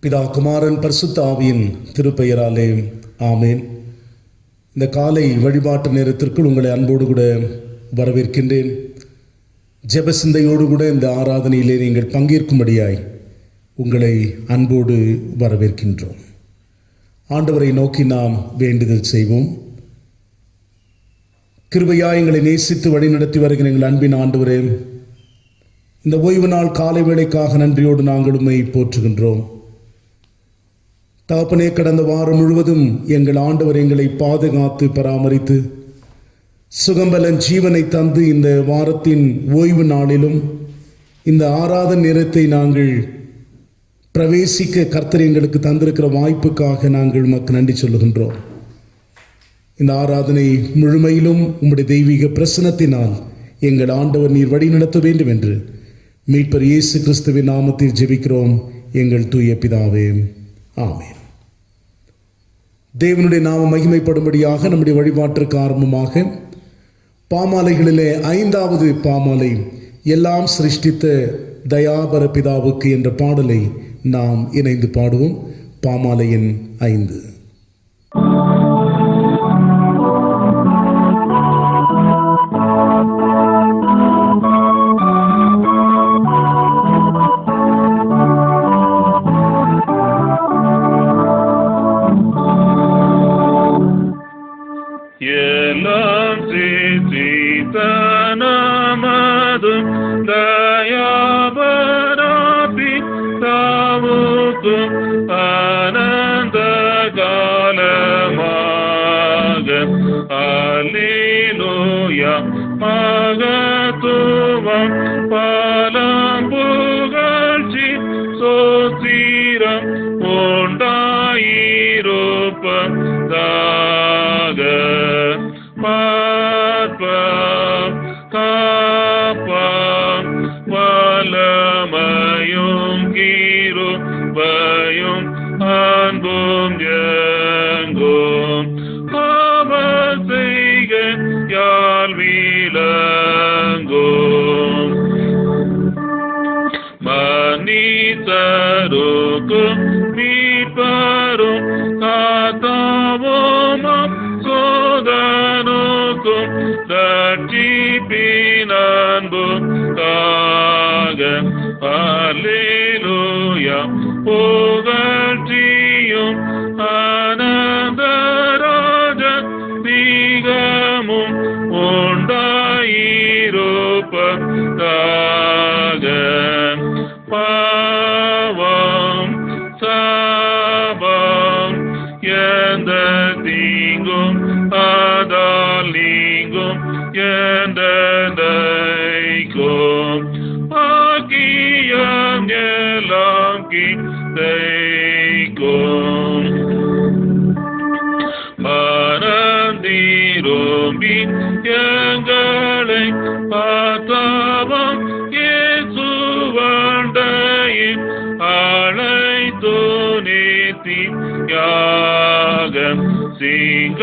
பிதா, குமாரன், பரிசுத்த ஆவியின் திருப்பெயராலே ஆமேன். இந்த காலை வழிபாட்டு நேரத்திற்குள் உங்களை அன்போடு கூட வரவேற்கின்றேன். ஜெப சிந்தையோடு கூட இந்த ஆராதனையிலே நீங்கள் பங்கேற்கும்படியாய் உங்களை அன்போடு வரவேற்கின்றோம். ஆண்டவரை நோக்கி நாம் வேண்டுதல் செய்வோம். கிருபையாய் எங்களை நேசித்து வழிநடத்தி வருகிற எங்கள் அன்பின் ஆண்டவரே, இந்த ஓய்வு நாள் காலை வேளைக்காக நன்றியோடு நாங்கள் உம்மை போற்றுகின்றோம். தகப்பனே, கடந்த வாரம் முழுவதும் எங்கள் ஆண்டவர் எங்களை பாதுகாத்து பராமரித்து சுகம்பலன் ஜீவனை தந்து இந்த வாரத்தின் ஓய்வு நாளிலும் இந்த ஆராதனை நேரத்தை நாங்கள் பிரவேசிக்க கர்த்தர் எங்களுக்கு தந்திருக்கிற வாய்ப்புக்காக நாங்கள் உமக்கு நன்றி சொல்லுகின்றோம். இந்த ஆராதனை முழுமையிலும் உம்முடைய தெய்வீக பிரசன்னத்தினால் எங்கள் ஆண்டவர் நீர் வழி நடத்த வேண்டும் என்று மீட்பர் இயேசு கிறிஸ்துவின் நாமத்தில் ஜெபிக்கிறோம் எங்கள் தூய பிதாவே, ஆமென். தேவனுடைய நாமம் மகிமைப்படும்படியாக நம்முடைய வழிபாட்டிற்கு ஆரம்பமாக பாமாலைகளிலே 5வது பாமாலை, எல்லாம் சிருஷ்டித்த தயாபர பிதாவுக்கு என்ற பாடலை நாம் இணைந்து பாடுவோம். பாமாலை எண் 5.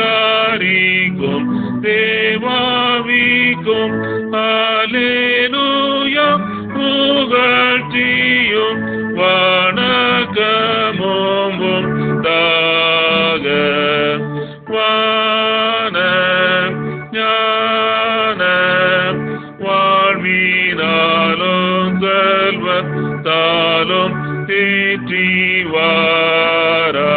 சிங்காரிக்கும் தேவாவிக்கும் அல்லேலூயா, புகழ்ச்சியும் வணக்கமும் உண்டாக. வான ஞான வாழ்வினாலும் செல்வத்தாலும் தேற்றி வாரா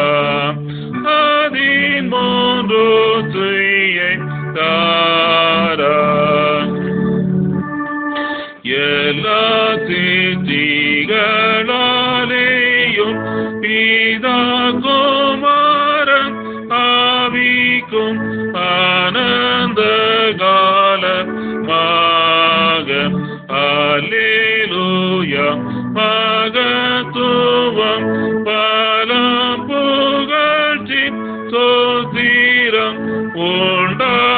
எல்லா சித்திகளாலேயும் பிதா குமாரன் ஆவிக்கும் ஆனந்த காலமாக அல்லேலூயா, மகத்துவம் பலம் புகழ்ச்சி சோத்திரம் உண்டாயிருப்பதாக.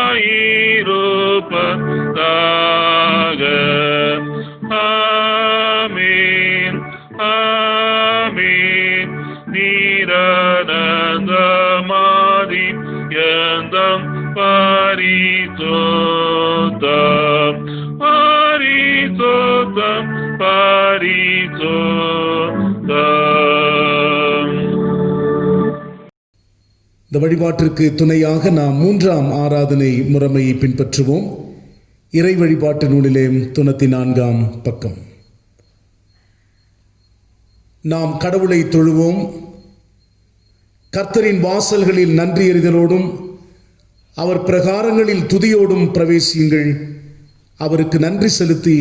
ஆமீன் ஆமீன். நீரானந்தமாதி எந்தம் பரிசுத்தம் பரிசுத்தம் பரிசுத்தம். இந்த வழிபாட்டிற்கு துணையாக நாம் 3ஆம் ஆராதனை முறைமையை பின்பற்றுவோம். இறை வழிபாட்டு நூலிலே 94ஆம் பக்கம். நாம் கடவுளை தொழுவோம். கர்த்தரின் வாசல்களில் நன்றி எறிதலோடும் அவர் பிரகாரங்களில் துதியோடும் பிரவேசியுங்கள். அவருக்கு நன்றி செலுத்தி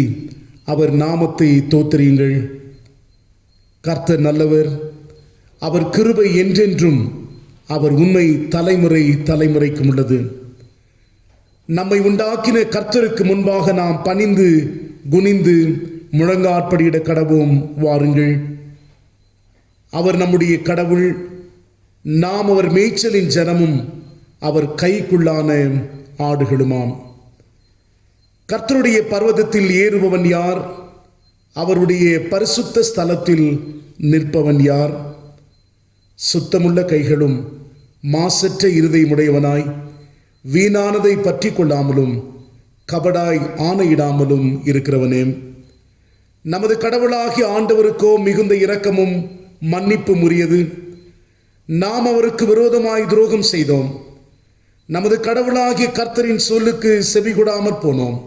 அவர் நாமத்தை தோத்தரியுங்கள். கர்த்தர் நல்லவர், அவர் கிருபை என்றென்றும், அவர் உண்மை தலைமுறை தலைமுறைக்கும் உள்ளது. நம்மை உண்டாக்கின கர்த்தருக்கு முன்பாக நாம் பணிந்து குனிந்து முழங்காற்படியிட கடவோம். வாருங்கள். அவர் நம்முடைய கடவுள், நாம் அவர் மேய்ச்சலின் ஜனமும் அவர் கைக்குள்ளான ஆடுகளுமாம். கர்த்தருடைய பர்வதத்தில் ஏறுபவன் யார்? அவருடைய பரிசுத்த ஸ்தலத்தில் நிற்பவன் யார்? சுத்தமுள்ள கைகளும் மாசற்ற இருதயமுடையவனாய், வீணானதை பற்றி கொள்ளாமலும் கபடாய் ஆணையிடாமலும் இருக்கிறவனே. நமது கடவுளாகிய ஆண்டவருக்கோ மிகுந்த இரக்கமும் மன்னிப்பும் உரியது. நாம் அவருக்கு விரோதமாய் துரோகம் செய்தோம். நமது கடவுளாகிய கர்த்தரின் சொல்லுக்கு செவிகொடாமற் போனோம்.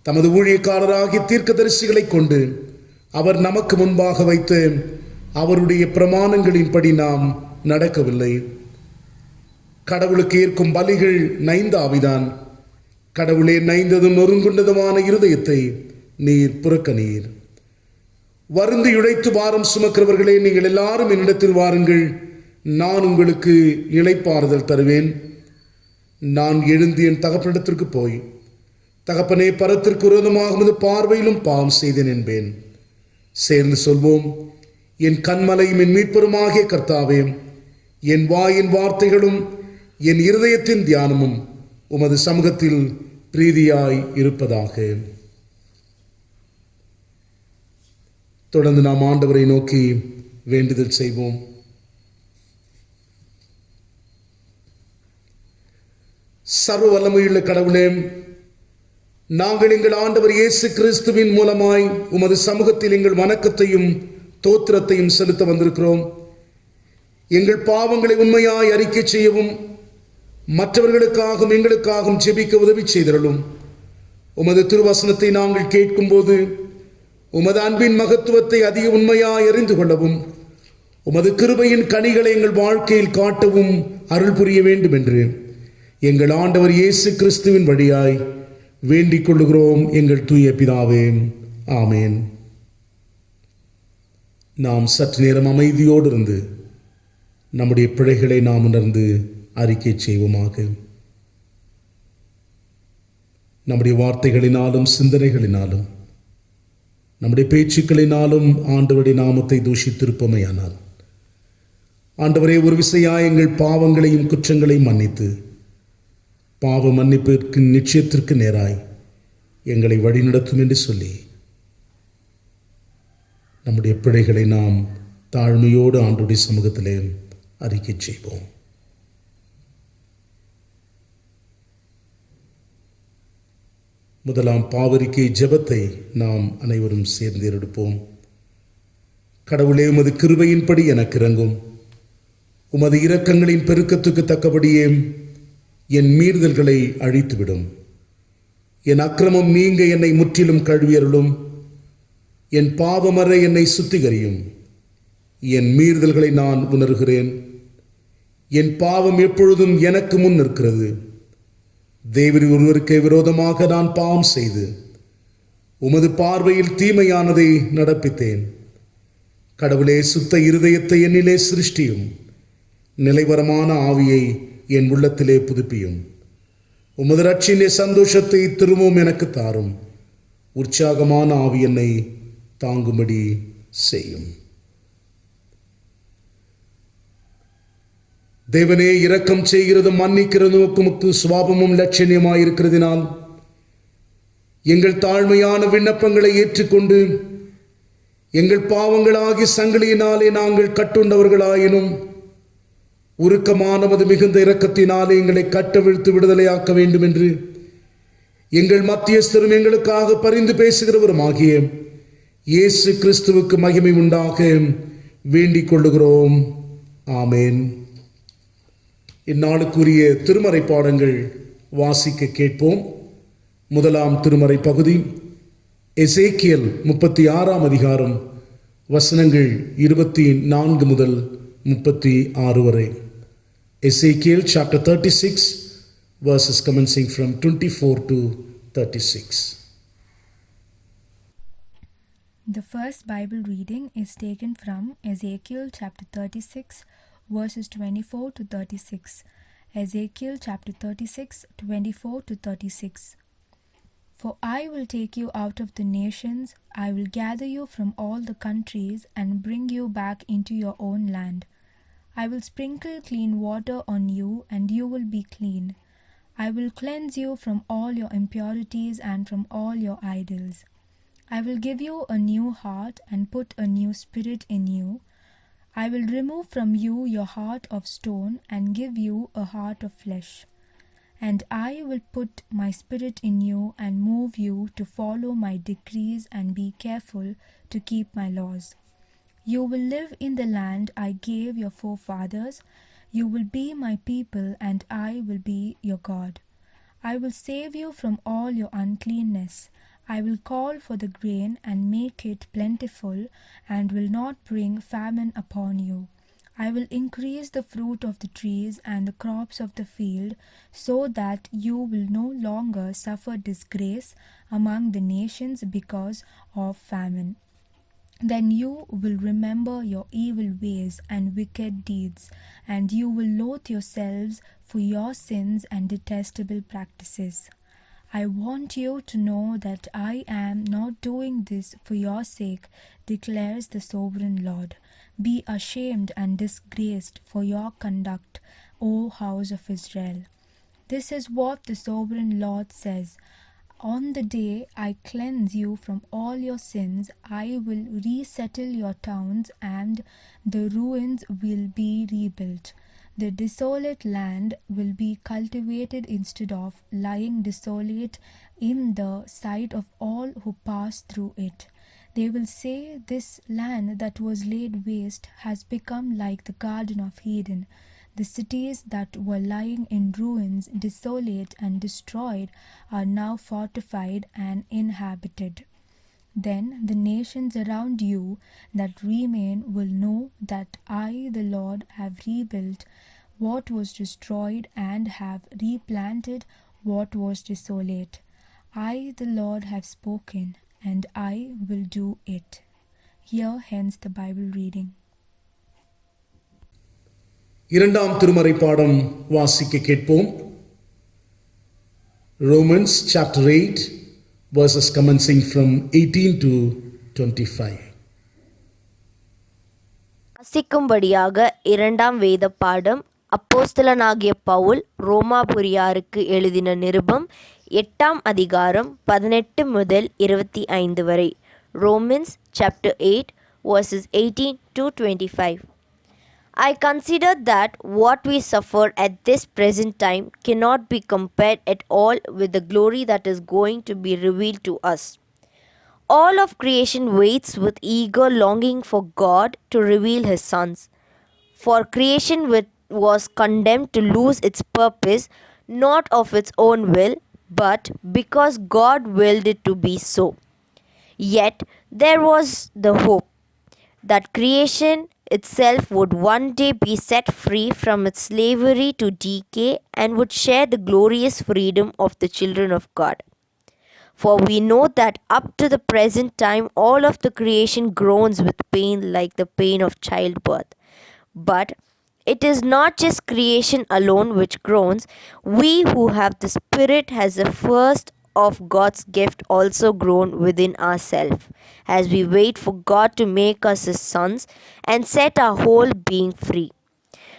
தமது ஊழியக்காரராகிய தீர்க்கதரிசிகளை கொண்டு அவர் நமக்கு முன்பாக வைத்த அவருடைய பிரமாணங்களின்படி நாம் நடக்கவில்லை. கடவுளுக்கு ஏற்கும் பலிகள் நைந்த ஆவிதான். கடவுளே நைந்ததும் நொறுங்குண்டதுமான இருதயத்தை நீர் புறக்கணீர். வருந்தி உழைத்து பாரம் சுமக்கிறவர்களே, நீங்கள் எல்லாரும் என்னிடத்தில் வாருங்கள், நான் உங்களுக்கு இளைப்பாறுதல் தருவேன். நான் எழுந்து என் தகப்பனிடத்திற்கு போய், தகப்பனே, பரத்திற்கு விரோதமாக உமது பார்வையிலும் பாவம் செய்தேன் என்பேன். சேர்ந்து சொல்வோம். என் கண்மலையும் என் மீட்பருமாகிய கர்த்தாவே, என் வாயின் வார்த்தைகளும் என் இருதயத்தின் தியானமும் உமது சமூகத்தில் பிரீதியாய் இருப்பதாக. தொடர்ந்து நாம் ஆண்டவரை நோக்கி வேண்டுதல் செய்வோம். சர்வ வல்லமையுள்ள கடவுளே, நாங்கள் எங்கள் ஆண்டவர் இயேசு கிறிஸ்துவின் மூலமாய் உமது சமூகத்தில் எங்கள் வணக்கத்தையும் தோத்திரத்தையும் செலுத்த வந்திருக்கிறோம். எங்கள் பாவங்களை உண்மையாய் அறிக்கை செய்யவும் மற்றவர்களுக்காகவும் எங்களுக்காகவும் ஜெபிக்க உதவி செய்தருளும். உமது திருவசனத்தை நாங்கள் கேட்கும்போது உமது அன்பின் மகத்துவத்தை அதிக உண்மையாய் அறிந்து கொள்ளவும், உமது கிருபையின் கனிகளை எங்கள் வாழ்க்கையில் காட்டவும் அருள் புரிய வேண்டும் என்று எங்கள் ஆண்டவர் இயேசு கிறிஸ்துவின் வழியாய் வேண்டிக் கொள்ளுகிறோம் எங்கள் தூய பிதாவே. ஆமேன். நாம் சற்று நேரம் அமைதியோடு இருந்து நம்முடைய பிழைகளை நாம் உணர்ந்து அறிக்கை செய்வோமாக. நம்முடைய வார்த்தைகளினாலும் சிந்தனைகளினாலும் நம்முடைய பேச்சுக்களினாலும் ஆண்டவருடைய நாமத்தை தூஷித்திருப்போமையானால், ஆண்டவரே, ஒரு விசையாய் எங்கள் பாவங்களையும் குற்றங்களையும் மன்னித்து பாவ மன்னிப்பிற்கு நிச்சயத்திற்கு நேராய் எங்களை வழிநடத்தும் என்று சொல்லி நம்முடைய பிழைகளை நாம் தாழ்மையோடு ஆண்டவருடைய சமூகத்திலே அறிக்கை செய்வோம். முதலாம் பாவரிக்கை ஜெபத்தை நாம் அனைவரும் சேர்ந்து எடுப்போம். கடவுளே, உமது கிருபையின்படி எனக்கு இறங்கும். உமது இரக்கங்களின் பெருக்கத்துக்கு தக்கபடியே என் மீறுதல்களை அழித்துவிடும். என் அக்கிரமம் நீங்க என்னை முற்றிலும் கழுவியருளும். என் பாவமற என்னை சுத்திகரியும். என் மீறுதல்களை நான் உணர்கிறேன். என் பாவம் எப்பொழுதும் எனக்கு முன் நிற்கிறது. தேவரீர் ஒருவருக்கே விரோதமாக நான் பாவம் செய்து உமது பார்வையில் தீமையானதை நடப்பித்தேன். கடவுளே, சுத்த இருதயத்தை என்னிலே சிருஷ்டியும். நிலைவரமான ஆவியை என் உள்ளத்திலே புதுப்பியும். உமது ரட்சியிலே சந்தோஷத்தை திரும்பவும் எனக்கு தாரும். உற்சாகமான ஆவி என்னை தாங்கும்படி செய்யும். தேவனே, இரக்கம் செய்கிறதும் மன்னிக்கிறதும் உமக்கு சுவாபமும் லட்சணியமாயிருக்கிறதினால் எங்கள் தாழ்மையான விண்ணப்பங்களை ஏற்றுக்கொண்டு எங்கள் பாவங்களாகி சங்கிலியினாலே நாங்கள் கட்டுண்டவர்களாயினும் உருக்கமானவது மிகுந்த இரக்கத்தினாலே எங்களை கட்டவிழ்த்து விடுதலையாக்க வேண்டும் என்று எங்கள் மத்தியஸ்தரும் எங்களுக்காக பரிந்து பேசுகிறவரும் ஆகிய இயேசு கிறிஸ்துவுக்கு மகிமை உண்டாக வேண்டிக் கொள்ளுகிறோம். ஆமேன். இந்நாளுக்குரிய திருமறை பாடங்கள் வாசிக்க கேட்போம். முதலாம் திருமறை பகுதி எசேக்கியல் 36 அதிகாரம் வசனங்கள் 24 முதல் 36 வரை. Ezekiel chapter 36 verses commencing from 24 to 36. The first Bible reading is taken from Ezekiel chapter 36 verses 24 to 36. Ezekiel chapter 36, 24 to 36. For I will take you out of the nations, I will gather you from all the countries and bring you back into your own land. I will sprinkle clean water on you, and you will be clean. I will cleanse you from all your impurities and from all your idols. I will give you a new heart and put a new spirit in you. I will remove from you your heart of stone and give you a heart of flesh. And I will put my spirit in you and move you to follow my decrees and be careful to keep my laws. You will live in the land I gave your forefathers. You will be my people, and I will be your God. I will save you from all your uncleanness. I will call for the grain and make it plentiful, and will not bring famine upon you. I will increase the fruit of the trees and the crops of the field, so that you will no longer suffer disgrace among the nations because of famine. Then you will remember your evil ways and wicked deeds, and you will loathe yourselves for your sins and detestable practices. I want you to know that I am not doing this for your sake, declares the sovereign Lord. Be ashamed and disgraced for your conduct, O house of Israel. This is what the sovereign Lord says. On the day I cleanse you from all your sins, I will resettle your towns, and the ruins will be rebuilt. The desolate land will be cultivated instead of lying desolate in the sight of all who pass through it. They will say, this land that was laid waste has become like the Garden of Eden. The cities that were lying in ruins, desolate and destroyed, are now fortified and inhabited. Then the nations around you that remain will know that I, the Lord, have rebuilt what was destroyed and have replanted what was desolate. I, the Lord, have spoken, and I will do it. Here ends the Bible reading. இரண்டாம் திருமறை பாடம் வாசிக்க கேட்போம். Romans chapter 8 verses commencing from 18 to 25. வாசிக்கும்படியாக இரண்டாம் வேத பாடம். அப்போஸ்தலனாகிய பவுல் ரோமாபுரியாருக்கு எழுதின நிருபம் 8 அதிகாரம் 18 முதல் 25 வரை. Romans chapter 8 verses 18 to 25. I consider that what we suffer at this present time cannot be compared at all with the glory that is going to be revealed to us. All of creation waits with eager longing for God to reveal His sons. For creation was condemned to lose its purpose, not of its own will, but because God willed it to be so. Yet there was the hope that creation itself would one day be set free from its slavery to decay and would share the glorious freedom of the children of God. For we know that up to the present time all of the creation groans with pain like the pain of childbirth. But it is not just creation alone which groans. We who have the Spirit as the first of God's gift also groan within ourselves, as we wait for God to make us His sons and set our whole being free.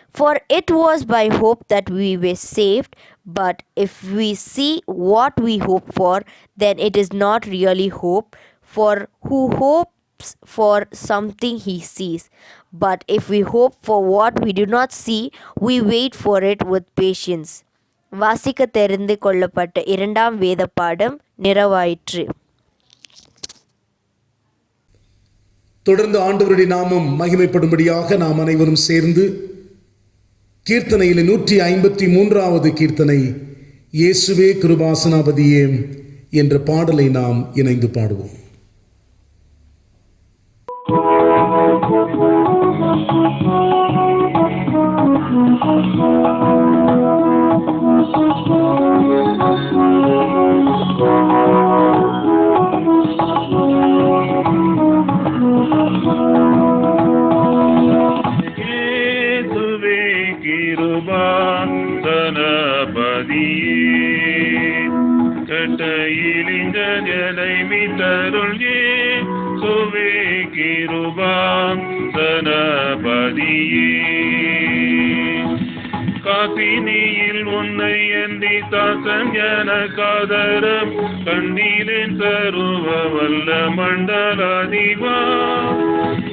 For it was by hope that we were saved, but if we see what we hope for, then it is not really hope, for who hopes for something he sees? But if we hope for what we do not see, we wait for it with patience. வாசிக்க தெரிந்து கொள்ளப்பட்ட இரண்டாம் வேத பாடம் நிறைவாயிற்று. தொடர்ந்து ஆண்டவருடைய நாமம் மகிமைப்படும்படியாக நாம் அனைவரும் சேர்ந்து கீர்த்தனையில் 153வது கீர்த்தனை, இயேசுவே கிருபாசனாபதியே என்ற பாடலை நாம் இணைந்து பாடுவோம். இயேசுவே கிருபாசனாபதியே கட்டையிலிஞ்சனை மீட்டருள் இயேசுவே கிருபாசனாபதியே காசினியில் உன்னை எந்தி தாசன் என காதரம் கண்ணீரின் தருவ வல்ல மண்டலாதிபா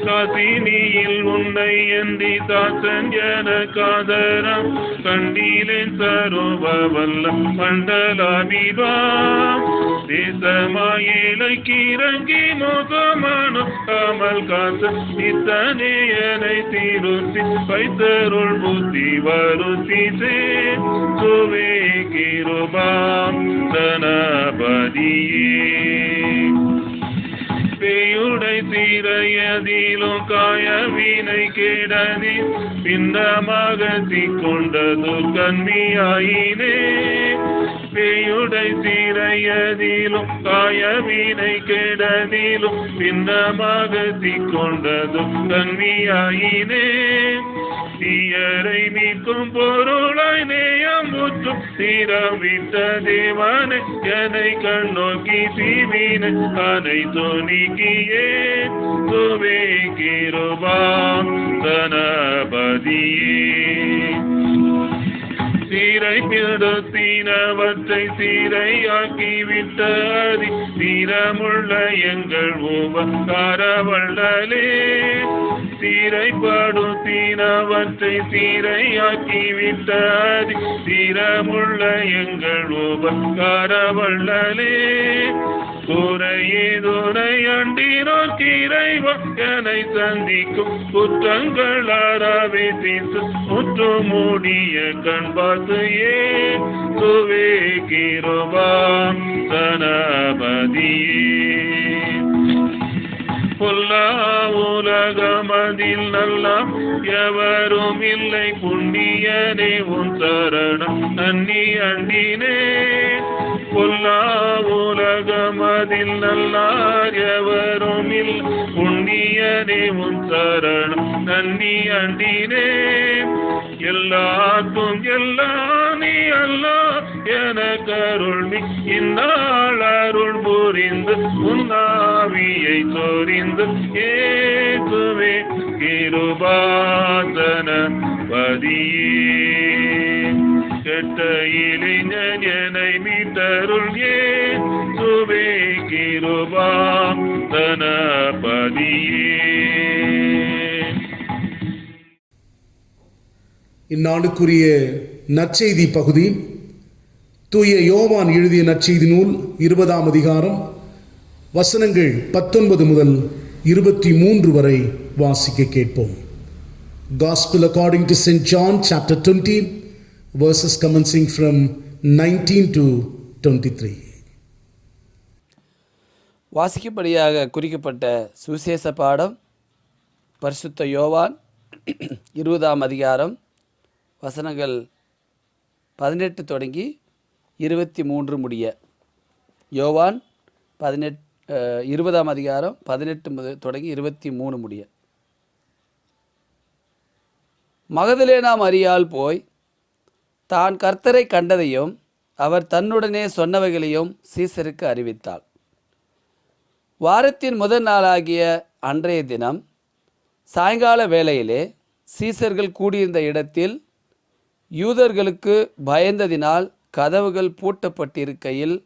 காசினியில் உன்னை எந்தி தாசன் என காதரம் கண்ணீரின் தருவ வல்ல மண்டலாதிபா தேசமாயிலை கிறங்கி மோசமான காமல் காத்த இத்தனையனை திருத்தி வைத்தருள் புத்தி வருத்திசே சுவே கிருபாம் தனபதியே பேயுடை தீரையதிலும் காயவினை கெடதி பின்னமாக கொண்டது கன்னியாயினே பேயுடை தீரையதிலும் காயவினை கெடதிலும் பின்னமாக கொண்டது கன்னியாயினே தீயரை மீட்கும் பொருளாய் நேயம் முற்றும் தீரவிட்ட தேவனை என்னை கண்ணோக்கி தீவினை அனைத்து நீக்கியே சுவே கிருபாம் தனபதியே சீரை பிறத்தினவற்றை சீரையாக்கிவிட்ட அதி தீரமுள்ள எங்கள் உபகார வள்ளலே சீரைப்படுத்தினவற்றை சீரையாக்கிவிட்ட அதி தீரமுள்ள எங்கள் உபகார வள்ளலே குறையேதுரை அண்டினோ கிரைவனை சந்திக்கும் குற்றங்கள் அறவே தீர்த்து முற்று மூடிய கண்பாத்து ஏசுவே கிருபாம் தனபதியே பொல்லா உலகமதில் நல்லா எவரும் இல்லை புண்ணியனே உன் சரணம் நன்னி அண்டினே பொல்லா உலகமதில் நல்லார் எவரும் இல்லை புண்ணியனே உன் சரணம் நன்னி அண்டினே எல்லாத்தும் எல்லா நீ அல்லா என கருள்மி இந்நாள் அருள் புரிந்து உன்னாவியை சொரிந்து ஏசுவே கிருபாசனாபதியே கெட்ட இளைஞன் என்னை மீட்டருள் ஏசுவே கிருபாசனாபதியே. இந்நாளுக்குரிய நற்செய்தி பகுதி தூய யோவான் எழுதிய நற்செய்தி நூல் 20ஆம் அதிகாரம் வசனங்கள் 19 முதல் 23 வரை வாசிக்க கேட்போம். Gospel according to St. John chapter 20 verses commencing from 19 to 23. வாசிக்கும்படியாக குறிக்கப்பட்ட சுவிசேஷ பாடம் பரிசுத்த யோவான் 20ஆம் அதிகாரம் வசனங்கள் 18 தொடங்கி 23 முடிய. யோவான் 20ஆம் அதிகாரம் 18 தொடங்கி 23 முடிய. மகதலேனா மரியாள் போய் தான் கர்த்தரை கண்டதையும் அவர் தன்னுடனே சொன்னவைகளையும் சீசருக்கு அறிவித்தாள். வாரத்தின் முதல் நாளாகிய அன்றைய தினம் சாயங்கால வேளையிலே சீசர்கள் கூடியிருந்த இடத்தில் யூதர்களுக்கு பயந்ததினால் கதவுகள் பூட்டப்பட்டிருக்கையில்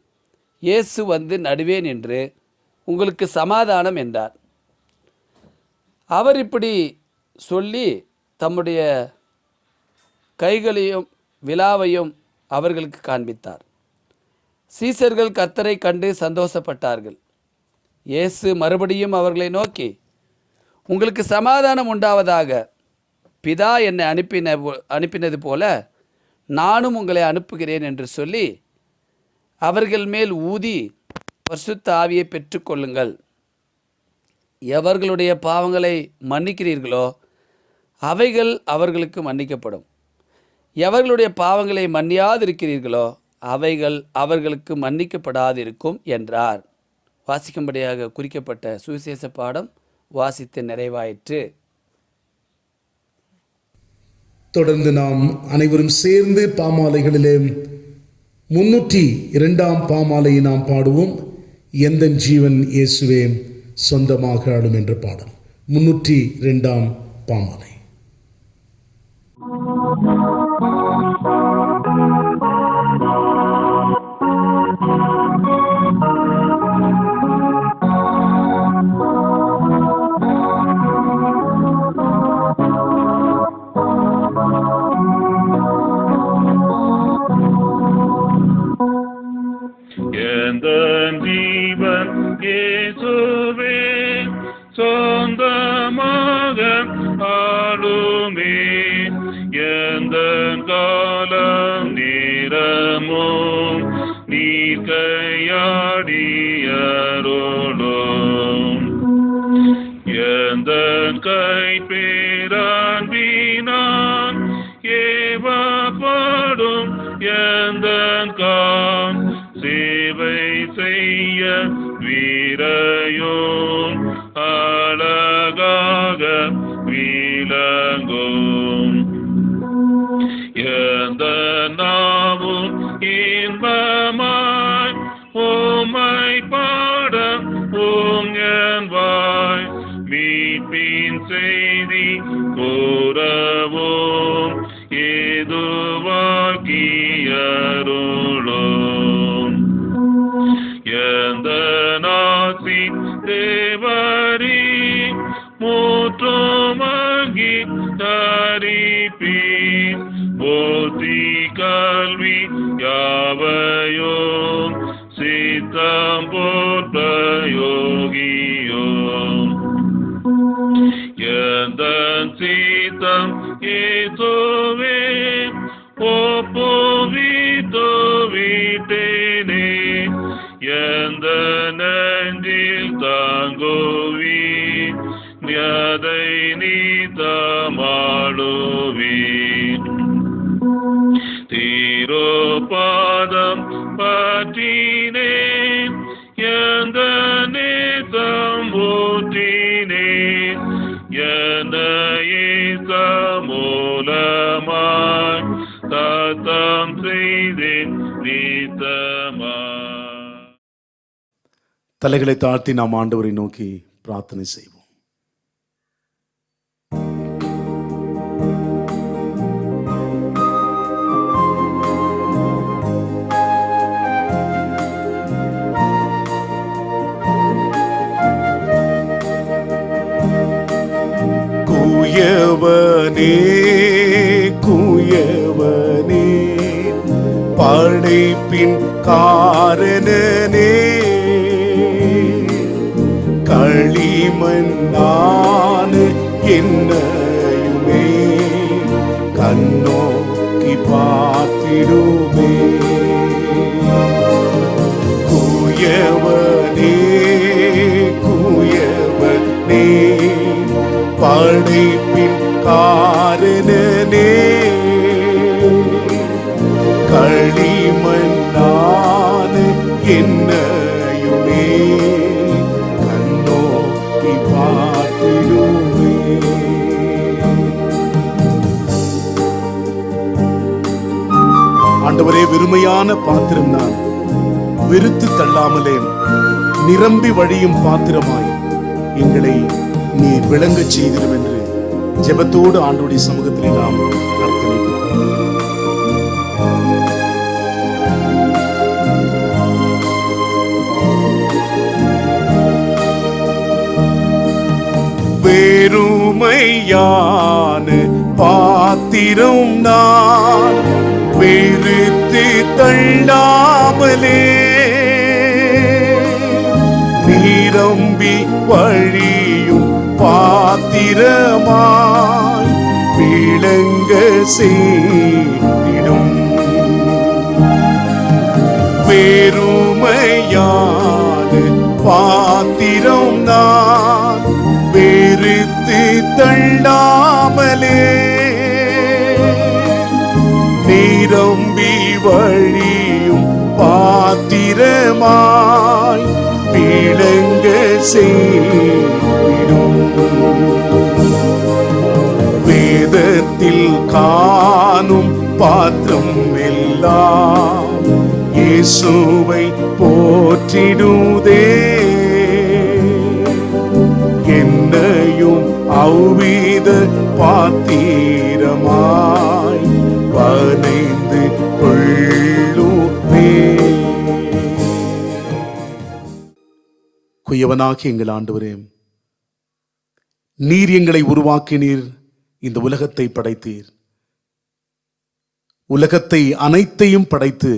இயேசு வந்து நடுவே நின்று உங்களுக்கு சமாதானம் என்றார். அவர் இப்படி சொல்லி தம்முடைய கைகளையும் விலாவையும் அவர்களுக்கு காண்பித்தார். சீசர்கள் கர்த்தரை கண்டு சந்தோஷப்பட்டார்கள். இயேசு மறுபடியும் அவர்களை நோக்கி உங்களுக்கு சமாதானம் உண்டாவதாக. பிதா என்னை அனுப்பினது போல நானும் உங்களை அனுப்புகிறேன் என்று சொல்லி அவர்கள் மேல் ஊதி பரிசுத்த ஆவியை பெற்றுக்கொள்ளுங்கள். எவர்களுடைய பாவங்களை மன்னிக்கிறீர்களோ அவைகள் அவர்களுக்கு மன்னிக்கப்படும். எவர்களுடைய பாவங்களை மன்னியாதிருக்கிறீர்களோ அவைகள் அவர்களுக்கு மன்னிக்கப்படாதிருக்கும் என்றார். வாசிக்கும்படியாக குறிக்கப்பட்ட சுவிசேஷ பாடம் வாசித்து நிறைவாயிற்று. தொடர்ந்து நாம் அனைவரும் சேர்ந்து பாமாலைகளிலே 302ஆம் பாமாலையை நாம் பாடுவோம். எந்தன் ஜீவன் இயேசுவே சொந்தமாக ஆடும் என்ற பாடல். 302ஆம் பாமாலை. எந்தன் ஜீவன் இயேசுவே சொந்தமாக ஆளுமே. எந்தன் காலம் நேரமும் நீர் கையாடியருளும். எந்தன் கைப்பேரான்பினான் ஏவப்படும் எந்தன் கான் சேவை செய்ய வீரையும் அழகாக விளங்கும். எந்த நாவும் இன்பமாய் உம்மை பாட உங்கன்வாய் மீட்பின் செய்தி கூறவும் ஏதுவாக்கியருளும். எந்த நாசி தேவரி மூற்றுமங்கி தரிப்பீர் போதி கல்வி யாவையும் சித்தம் போற்றயோகியும். எந்த சித்தம் இயேசுவே ஒப்புவித்தேனே. எந்த நெஞ்சில் தாங்குவி அதை நீத்தமாடுவி. தீரோபாதம் பற்றினேன் எந்த நேசம் ஊற்றினேன். என்னையே மூலமாய் தத்தம் செய்தேன் நீத்தமா. தலைகளை தாழ்த்தி நாம் ஆண்டவரை நோக்கி பிரார்த்தனை செய்வோம். குயவனே குயவனே படைப்பின் காரணனே களிமண்ணான என்னையுமே கண்ணோக்கி பார்த்திடுமே. குயவனே குயவனே படைப்பின் காரணனே களிமண்ணான என்னையுமே கண்ணோக்கி பார்த்திடுமே. ஆண்டவரே, வெறுமையான பாத்திரம் நான் வெறுத்து தள்ளாமலே நிரம்பி வழியும் பாத்திரமாய் எங்களை நீர் விளங்கச் செய்திடும் என்று ஜெபத்தோடு ஆண்டவருடைய சமூகத்தில் நாம் அர்ப்பணிப்போம். வெறுமையான பாத்திரம் நான் வெறுத்து தள்ளாமலே நிரம்பி வழியும் பாத்திரமாய் விளங்க செய்திடும். பெருமையான பாத்திரம் நான் வெறுத்து தள்ளாமலே நிரம்பி வழியும் பாத்திரமாய் விளங்க செய்திடும். வேதத்தில் காணும் பாத்திரம் எல்லாம் இயேசுவை போற்றிடுதே. என்னையும் அவ்வித பாத்திரமாய் வனைந்து கொள்ளுமே. குயவனாகி எங்கள் ஆண்டவரே, நீர் எங்களை உருவாக்கினீர், இந்த உலகத்தை படைத்தீர். உலகத்தை அனைத்தையும் படைத்து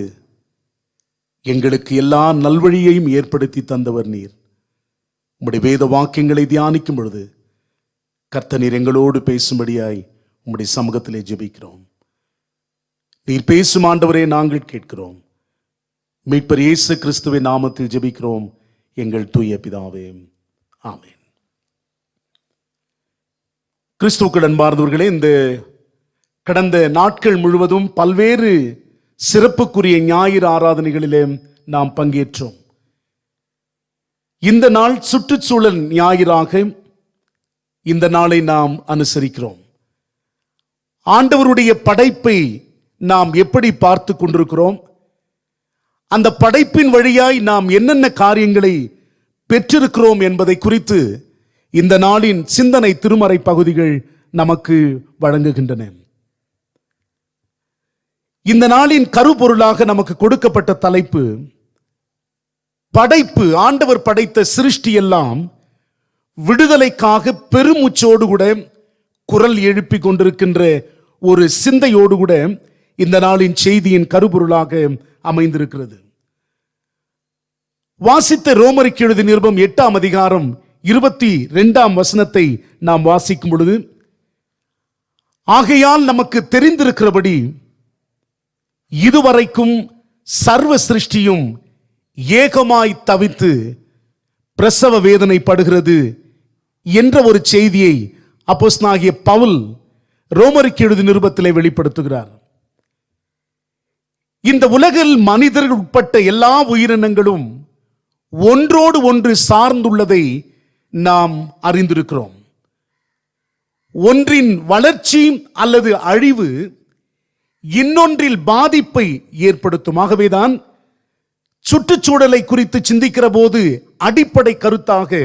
எங்களுக்கு எல்லா நல்வழியையும் ஏற்படுத்தி தந்தவர் நீர். உம்முடைய வேத வாக்கியங்களை தியானிக்கும் பொழுது கர்த்தர் நீர் எங்களோடு பேசும்படியாய் உம்முடைய சமூகத்திலே ஜெபிக்கிறோம். நீர் பேசும் ஆண்டவரே நாங்கள் கேட்கிறோம். மீட்பர் இயேசு கிறிஸ்துவின் நாமத்தில் ஜெபிக்கிறோம் எங்கள் தூய பிதாவே, ஆமென். கிறிஸ்துவுக்குள் அன்பார்ந்தவர்களே, இந்த கடந்த நாட்கள் முழுவதும் பல்வேறு சிறப்புக்குரிய ஞாயிறு ஆராதனைகளிலே நாம் பங்கேற்றோம். இந்த நாள் சுற்றுச்சூழல் ஞாயிறாக இந்த நாளை நாம் அனுசரிக்கிறோம். ஆண்டவருடைய படைப்பை நாம் எப்படி பார்த்து கொண்டிருக்கிறோம், அந்த படைப்பின் வழியாய் நாம் என்னென்ன காரியங்களை பெற்றிருக்கிறோம் என்பதை குறித்து இந்த நாளின் சிந்தனை திருமறை பகுதிகள் நமக்கு வழங்குகின்றன. இந்த நாளின் கருப்பொருளாக நமக்கு கொடுக்கப்பட்ட தலைப்பு படைப்பு. ஆண்டவர் படைத்த சிருஷ்டி எல்லாம் விடுதலைக்காக பெருமூச்சோடு கூட குரல் எழுப்பி கொண்டிருக்கின்ற ஒரு சிந்தையோடு கூட இந்த நாளின் செய்தியின் கருப்பொருளாக அமைந்திருக்கிறது. வாசித்த ரோமருக்கு எழுதிய நிருபம் 8ஆம் அதிகாரம் 22ஆம் வசனத்தை நாம் வாசிக்கும் பொழுது, ஆகையால் நமக்கு தெரிந்திருக்கிறபடி இதுவரைக்கும் சர்வ சிருஷ்டியும் ஏகமாய் தவித்து பிரசவ வேதனை படுகிறது என்ற ஒரு செய்தியை அப்போஸ்தலனாகிய பவுல் ரோமருக்கு எழுதிய நிருபத்திலே வெளிப்படுத்துகிறார். இந்த உலகில் மனிதர்கள் உட்பட்ட எல்லா உயிரினங்களும் ஒன்றோடு ஒன்று சார்ந்துள்ளதை நாம் அறிந்திருக்கிறோம். ஒன்றின் வளர்ச்சி அல்லது அழிவு இன்னொன்றில் பாதிப்பை ஏற்படுத்தும். ஆகவேதான் சுற்றுச்சூழலை குறித்து சிந்திக்கிற போது அடிப்படை கருத்தாக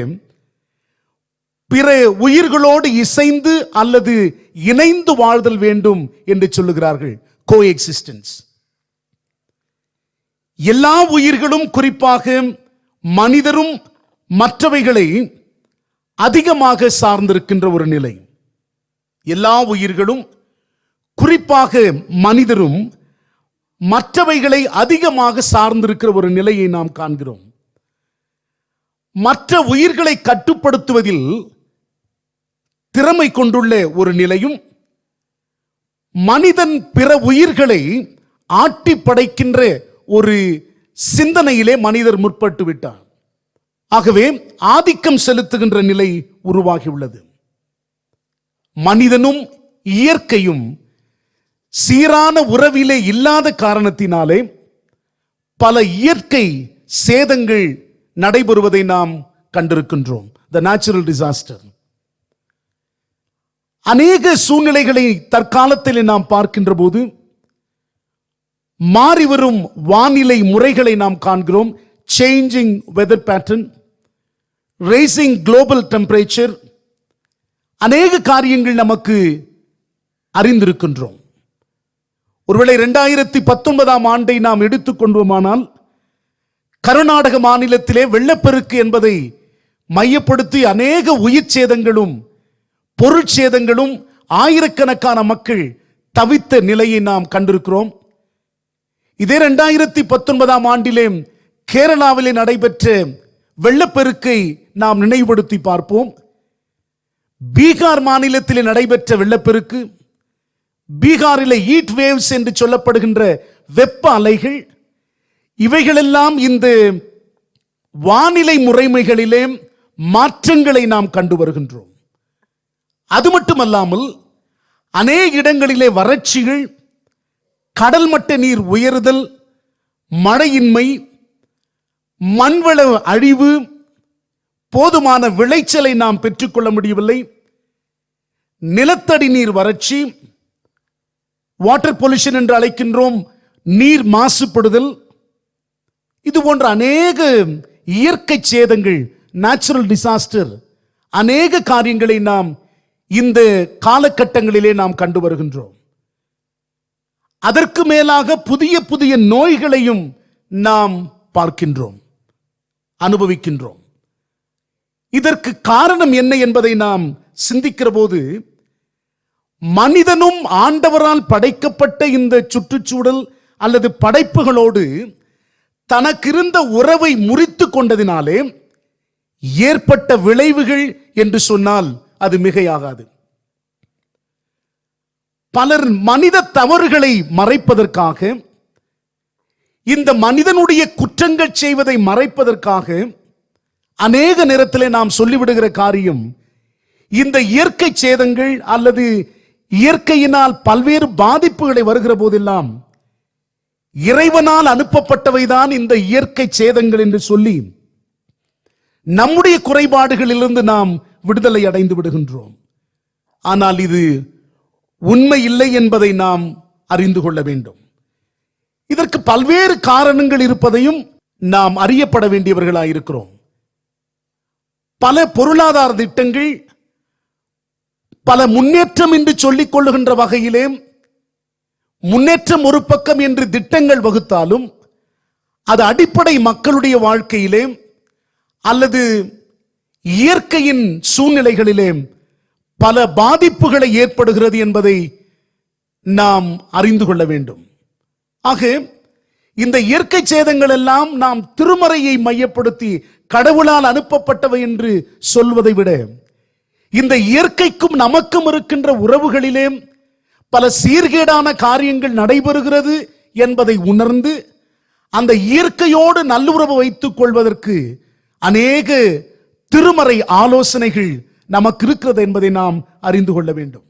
பிற உயிர்களோடு இசைந்து அல்லது இணைந்து வாழ்தல் வேண்டும் என்று சொல்லுகிறார்கள். கோஎக்ஸிஸ்டன்ஸ். எல்லா உயிர்களும், குறிப்பாக மனிதரும் மற்றவைகளை அதிகமாக சார்ந்திருக்கின்ற ஒரு நிலை. எல்லா உயிர்களும், குறிப்பாக மனிதரும் மற்றவைகளை அதிகமாக சார்ந்திருக்கிற ஒரு நிலையை நாம் காண்கிறோம். மற்ற உயிர்களை கட்டுப்படுத்துவதில் திறமை கொண்டுள்ள ஒரு நிலையும், மனிதன் பிற உயிர்களை ஆட்டி படைக்கின்ற ஒரு சிந்தனையிலே மனிதர் முற்பட்டு விட்டார். ஆகவே ஆதிக்கம் செலுத்துகின்ற நிலை உருவாகியுள்ளது. மனிதனும் இயற்கையும் சீரான உறவிலே இல்லாத காரணத்தினாலே பல இயற்கை சேதங்கள் நடைபெறுவதை நாம் கண்டிருக்கின்றோம். The natural disaster. அநேக சூழ்நிலைகளை தற்காலத்தில் நாம் பார்க்கின்ற போது மாறிவரும் வானிலை முறைகளை நாம் காண்கிறோம். Changing weather pattern, rising global temperature, அநேக காரியங்கள் நமக்கு அறிந்திருக்கின்றோம். ஒருவேளை 2019ஆம் ஆண்டை நாம் எடுத்துக்கொண்டோமானால், கர்நாடக மாநிலத்திலே வெள்ளப்பெருக்கு என்பதை மையப்படுத்தி அநேக உயிர் சேதங்களும் பொருட்சேதங்களும், ஆயிரக்கணக்கான மக்கள் தவித்த நிலையை நாம் கண்டிருக்கிறோம். இதே 2019ஆம் ஆண்டிலே கேரளாவிலே நடைபெற்ற வெள்ளப்பெருக்கை நாம் நினைவுபடுத்தி பார்ப்போம். பீகார் மாநிலத்திலே நடைபெற்ற வெள்ளப்பெருக்கு, பீகாரிலே ஹீட் வேவ்ஸ் என்று சொல்லப்படுகின்ற வெப்ப அலைகள், இவைகளெல்லாம் இந்த வானிலை முறைமைகளிலே மாற்றங்களை நாம் கண்டு வருகின்றோம். அது மட்டுமல்லாமல் அநேக இடங்களிலே வறட்சிகள், கடல் மட்ட நீர் உயருதல், மழையின்மை, மண்வள அழிவு, போதுமான விளைச்சலை நாம் பெற்றுக்கொள்ள முடியவில்லை, நிலத்தடி நீர் வறட்சி, வாட்டர் பொல்யூஷன் என்று அழைக்கின்றோம், நீர் மாசுபடுதல், இது போன்ற அநேக இயற்கை சேதங்கள், நேச்சுரல் டிசாஸ்டர், அநேக காரியங்களை நாம் இந்த காலகட்டங்களிலே நாம் கண்டு வருகின்றோம். அதற்கு மேலாக புதிய புதிய நோய்களையும் நாம் பார்க்கின்றோம், அனுபவிக்கின்றோம். இதற்கு காரணம் என்ன என்பதை நாம் சிந்திக்கிற போது, மனிதனும் ஆண்டவரால் படைக்கப்பட்ட இந்த சுற்றுச்சூழல் அல்லது படைப்புகளோடு தனக்கிருந்த உறவை முறித்து கொண்டதினாலே ஏற்பட்ட விளைவுகள் என்று சொன்னால் அது மிகையாகாது. பலர் மனித தவறுகளை மறைப்பதற்காக, இந்த மனிதனுடைய குற்றங்கள் செய்வதை மறைப்பதற்காக அநேக நேரத்திலே நாம் சொல்லிவிடுகிற காரியம், இந்த இயற்கை சேதங்கள் அல்லது இயற்கையினால் பல்வேறு பாதிப்புகளை வருகிற போதெல்லாம் இறைவனால் அனுப்பப்பட்டவைதான் இந்த இயற்கை சேதங்கள் என்று சொல்லி நம்முடைய குறைபாடுகளிலிருந்து நாம் விடுதலை அடைந்து விடுகின்றோம். ஆனால் இது உண்மை இல்லை என்பதை நாம் அறிந்து கொள்ள வேண்டும். இதற்கு பல்வேறு காரணங்கள் இருப்பதையும் நாம் அறியப்பட வேண்டியவர்களாயிருக்கிறோம். பல பொருளாதார திட்டங்கள், பல முன்னேற்றம் என்று சொல்லிக் கொள்ளுகின்ற வகையிலே முன்னேற்றம் ஒரு பக்கம் என்று திட்டங்கள் வகுத்தாலும், அது அடிப்படை மக்களுடைய வாழ்க்கையிலே அல்லது இயற்கையின் சூழ்நிலைகளிலே பல பாதிப்புகளை ஏற்படுகிறது என்பதை நாம் அறிந்து கொள்ள வேண்டும். ஆக இந்த இயற்கை சேதங்கள் எல்லாம் நாம் திருமறையை மையப்படுத்தி கடவுளால் அனுப்பப்பட்டவை என்று சொல்வதை விட, இந்த இயற்கைக்கும் நமக்கும் இருக்கின்ற உறவுகளிலே பல சீர்கேடான காரியங்கள் நடைபெறுகிறது என்பதை உணர்ந்து அந்த இயற்கையோடு நல்லுறவு வைத்துக் கொள்வதற்கு அநேக திருமறை ஆலோசனைகள் நமக்கு இருக்கிறது என்பதை நாம் அறிந்து கொள்ள வேண்டும்.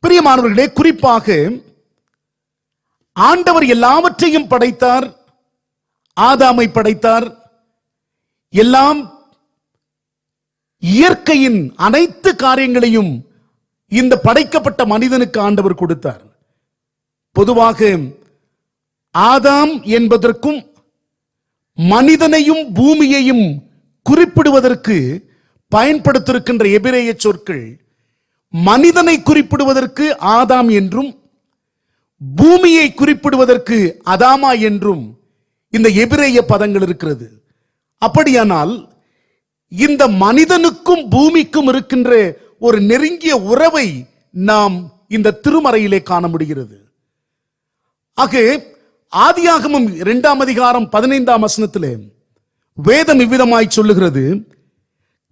பிரியமானவர்களே, குறிப்பாக ஆண்டவர் எல்லாவற்றையும் படைத்தார், ஆதாமை படைத்தார். எல்லாம் இயற்கையின் அனைத்து காரியங்களையும் இந்த படைக்கப்பட்ட மனிதனுக்கு ஆண்டவர் கொடுத்தார். பொதுவாக ஆதாம் என்பதற்கும் மனிதனையும் பூமியையும் குறிப்பிடுவதற்கு பயன்படுத்தியிருக்கின்ற எபிரேய சொற்கள், மனிதனை குறிப்பிடுவதற்கு ஆதாம் என்றும் பூமியை குறிப்பிடுவதற்கு அதாமா என்றும் இந்த எபிரேய பதங்கள் இருக்கிறது. அப்படியானால் இந்த மனிதனுக்கும் பூமிக்கும் இருக்கின்ற ஒரு நெருங்கிய உறவை நாம் இந்த திருமறையிலே காண முடிகிறது. ஆக ஆதியாகமம் 2ஆம் அதிகாரம் 15ஆம் வசனத்திலே வேதம் இவ்விதமாய் சொல்லுகிறது,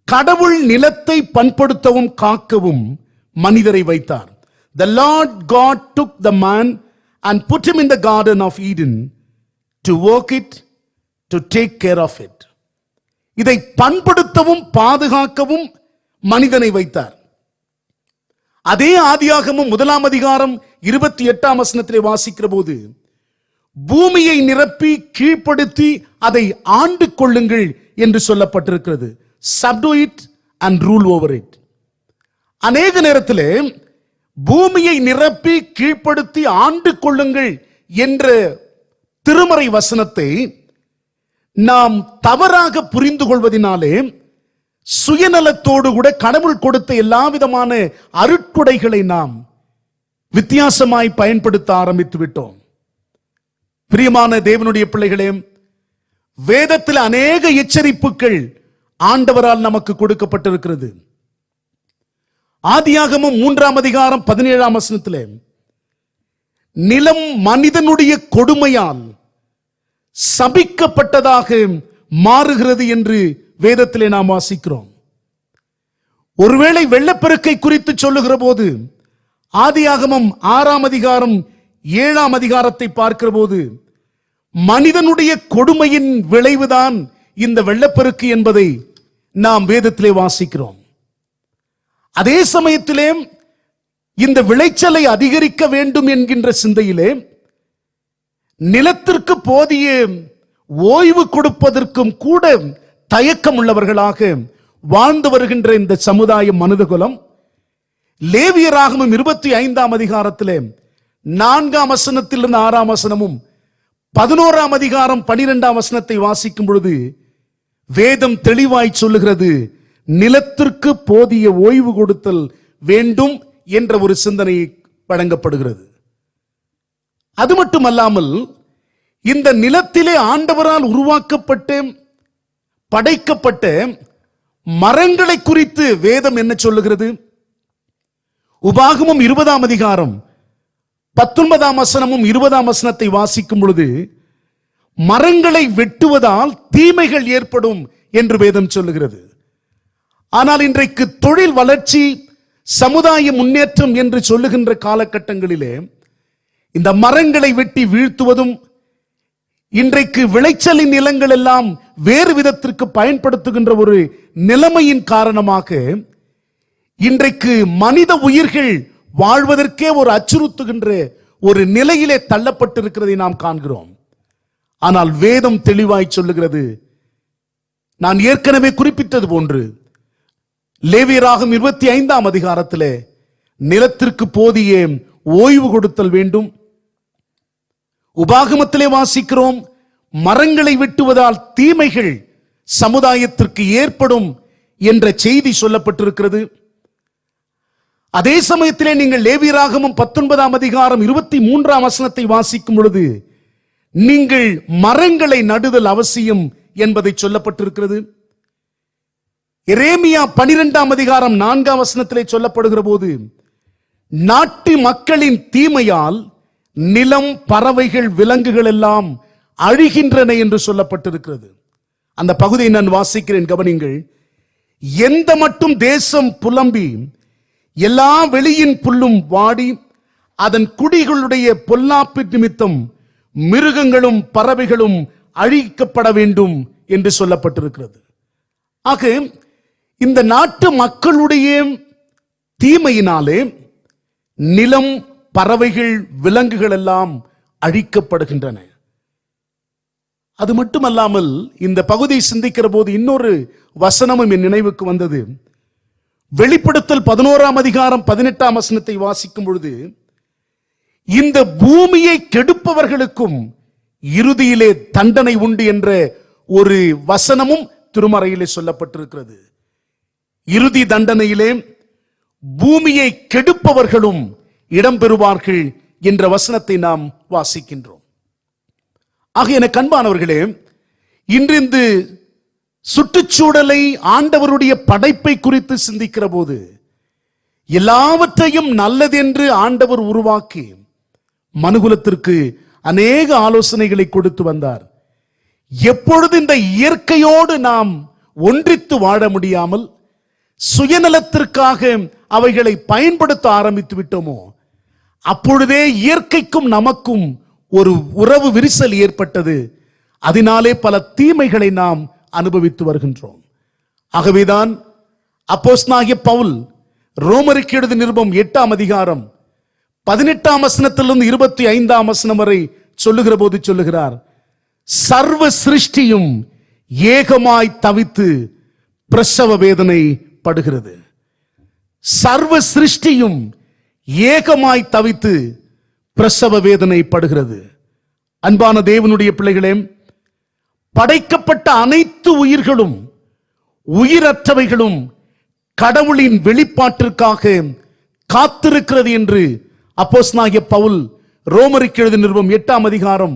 கடவுள் நிலத்தை பண்படுத்தவும் காக்கவும் மனிதரை வைத்தார். The Lord God took the man and put him in the garden of Eden to work it, to take care of it. இதை பண்படுத்தவும் பாதுகாக்கவும் மனிதனை வைத்தார். அதே ஆதியாகமம் 1ஆம் அதிகாரம் 28ஆம் வசனத்திலே வாசிக்கிற போது, பூமியை நிரப்பி கீழ்ப்படுத்தி அதை ஆண்டு கொள்ளுங்கள் என்று சொல்லப்பட்டிருக்கிறது. Subdue it and rule over it. அநேக நேரத்திலே பூமியை நிரப்பி கீழ்ப்படுத்தி ஆண்டு கொள்ளுங்கள் என்ற திருமறை வசனத்தை நாம் தவறாக புரிந்து கொள்வதினாலே சுயநலத்தோடு கூட கடவுள் கொடுத்த எல்லா விதமான அருட்கொடைகளை நாம் வித்தியாசமாய் பயன்படுத்த ஆரம்பித்து விட்டோம். பிரியமான தேவனுடைய பிள்ளைகளே, வேதத்தில் அநேக எச்சரிப்புகள் ஆண்டவரால் நமக்கு கொடுக்கப்பட்டிருக்கிறது. ஆதியாகமம் 3ஆம் அதிகாரம் 17ஆம் வசனத்திலே, நிலம் மனிதனுடைய கொடுமையால் சபிக்கப்பட்டதாக மாறுகிறது என்று வேதத்திலே நாம் வாசிக்கிறோம். ஒருவேளை வெள்ளப்பெருக்கை குறித்து சொல்லுகிற போது ஆதியாகமம் 6ஆம் அதிகாரம் 7ஆம் அதிகாரத்தை பார்க்கிற போது மனிதனுடைய கொடுமையின் விளைவுதான் இந்த வெள்ளப்பெருக்கு என்பதை நாம் வேதத்திலே வாசிக்கிறோம். அதே சமயத்திலே இந்த விளைச்சலை அதிகரிக்க வேண்டும் என்கின்ற சிந்தையிலே நிலத்திற்கு போதிய ஓய்வு கொடுப்பதற்கும் கூட தயக்கம் உள்ளவர்களாக வாழ்ந்து வருகின்ற இந்த சமுதாயம் மனிதகுலம் லேவியராகமம் 25ஆம் அதிகாரத்திலே 4ஆம் வசனத்திலிருந்து 6ஆம் வசனமும் 11ஆம் அதிகாரம் 12ஆம் வசனத்தை வாசிக்கும் பொழுது வேதம் தெளிவாய் சொல்லுகிறது, நிலத்திற்கு போதிய ஓய்வு கொடுத்தல் வேண்டும் என்ற ஒரு சிந்தனை வழங்கப்படுகிறது. அது மட்டுமல்லாமல் இந்த நிலத்திலே ஆண்டவரால் உருவாக்கப்பட்ட படைக்கப்பட்ட மரங்களை குறித்து வேதம் என்ன சொல்லுகிறது? உபாகமம் 20ஆம் அதிகாரம் 19ஆம் வசனமும் 20ஆம் வசனத்தை வாசிக்கும் பொழுது மரங்களை வெட்டுவதால் தீமைகள் ஏற்படும் என்று வேதம் சொல்லுகிறது. ஆனால் இன்றைக்கு தொழில் வளர்ச்சி, சமுதாய முன்னேற்றம் என்று சொல்லுகின்ற காலகட்டங்களிலே இந்த மரங்களை வெட்டி வீழ்த்துவதும், இன்றைக்கு விளைச்சலின் நிலங்கள் எல்லாம் வேறு விதத்திற்கு பயன்படுத்துகின்ற ஒரு நிலைமையின் காரணமாக இன்றைக்கு மனித உயிர்கள் வாழ்வதற்கே ஒரு அச்சுறுத்துகின்ற ஒரு நிலையிலே தள்ளப்பட்டிருக்கிறதை நாம் காண்கிறோம். ஆனால் வேதம் தெளிவாய் சொல்லுகிறது, நான் ஏற்கனவே குறிப்பிட்டது போன்று லேவியராகமம் 25ஆம் அதிகாரத்திலே நிலத்திற்கு போதிய ஓய்வு கொடுத்தல் வேண்டும். உபாகமத்திலே வாசிக்கிறோம், மரங்களை வெட்டுவதால் தீமைகள் சமுதாயத்திற்கு ஏற்படும் என்ற செய்தி சொல்லப்பட்டிருக்கிறது. அதே சமயத்திலே நீங்கள் லேவியராகமம் 19ஆம் அதிகாரம் 23ஆம் வசனத்தை வாசிக்கும் பொழுது நீங்கள் மரங்களை நடுதல் அவசியம் என்பதை சொல்லப்பட்டிருக்கிறது. எரேமியா 12ஆம் அதிகாரம் 4ஆம் வசனத்திலே சொல்லப்படுகிற போது நாட்டு மக்களின் தீமையால் நிலம், பறவைகள், விலங்குகள் எல்லாம் அழிகின்றன என்று சொல்லப்பட்டிருக்கிறது. அந்த பகுதியை நான் வாசிக்கிறேன், கவனிங்கள். எந்த மட்டும் தேசம் புலம்பி எல்லா வெளியின் புல்லும் வாடி அதன் குடிகளுடைய பொல்லாப்பு நிமித்தம் மிருகங்களும் பறவைகளும் அழிக்கப்பட வேண்டும் என்று சொல்லப்பட்டிருக்கிறது. ஆக இந்த நாட்டு மக்களுடைய தீமையினாலே நிலம், பறவைகள், விலங்குகள் எல்லாம் அழிக்கப்படுகின்றன. அது மட்டுமல்லாமல் இந்த பகுதியை சிந்திக்கிற போது இன்னொரு வசனமும் என் நினைவுக்கு வந்தது. வெளிப்படுத்தல் 11ஆம் அதிகாரம் 18ஆம் வசனத்தை வாசிக்கும் பொழுது இந்த பூமியை கெடுப்பவர்களுக்கும் இறுதியிலே தண்டனை உண்டு என்ற ஒரு வசனமும் திருமறையிலே சொல்லப்பட்டிருக்கிறது. இறுதி தண்டனையிலே பூமியை கெடுப்பவர்களும் இடம்பெறுவார்கள் என்ற வசனத்தை நாம் வாசிக்கின்றோம். ஆக எனக்கு அன்பானவர்களே, இன்று இந்த சுற்றுச்சூழலை, ஆண்டவருடைய படைப்பை குறித்து சிந்திக்கிற போது எல்லாவற்றையும் நல்லதென்று ஆண்டவர் உருவாக்கி மனுகுலத்திற்கு அநேக ஆலோசனைகளை கொடுத்து வந்தார். எப்பொழுது இந்த இயற்கையோடு நாம் ஒன்றித்து வாழ முடியாமல் சுயநலத்திற்காக அவைகளை பயன்படுத்த ஆரம்பித்து விட்டோமோ, அப்பொழுதே இயற்கைக்கும் நமக்கும் ஒரு உறவு விரிசல் ஏற்பட்டது. அதனாலே பல தீமைகளை நாம் அனுபவித்து வருகின்றோம். ஆகவேதான் அப்போஸ்தலனாகிய பவுல் ரோமருக்கு எழுதிய நிருபம் 8ஆம் அதிகாரம் 18ஆம் வசனத்திலிருந்து 25ஆம் வசனம் வரை சொல்லுகிற போது சொல்லுகிறார், சர்வ சிருஷ்டியும் ஏகமாய் தவித்து பிரசவ வேதனை படுகிறது. சர்வ சிருஷ்டியும் ஏகமாய் தவித்து பிரசவ வேதனை படுகிறது. அன்பான தேவனுடைய பிள்ளைகளே, படைக்கப்பட்ட அனைத்து உயிர்களும் உயிரற்றவைகளும் கடவுளின் வெளிப்பாட்டிற்காக காத்திருக்கிறது என்று அப்போஸ்தலனாகிய பவுல் ரோமருக்கு எழுதிய நிருபம் 8ஆம் அதிகாரம்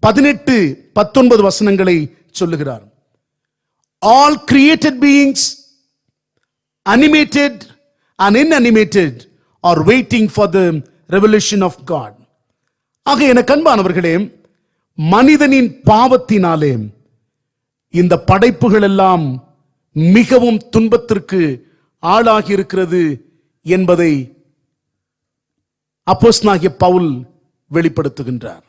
18-19 வசனங்களை சொல்லுகிறார். All created beings, animated and inanimated, are waiting for the revelation of God. ஆக எனக்கு அன்பானவர்களே, மனிதனின் பாவத்தினாலே இந்த படைப்புகள் எல்லாம் மிகவும் துன்பத்திற்கு ஆளாகி இருக்கிறது என்பதை அப்போஸ்தலனாகிய பவுல் வெளிப்படுத்துகின்றார்.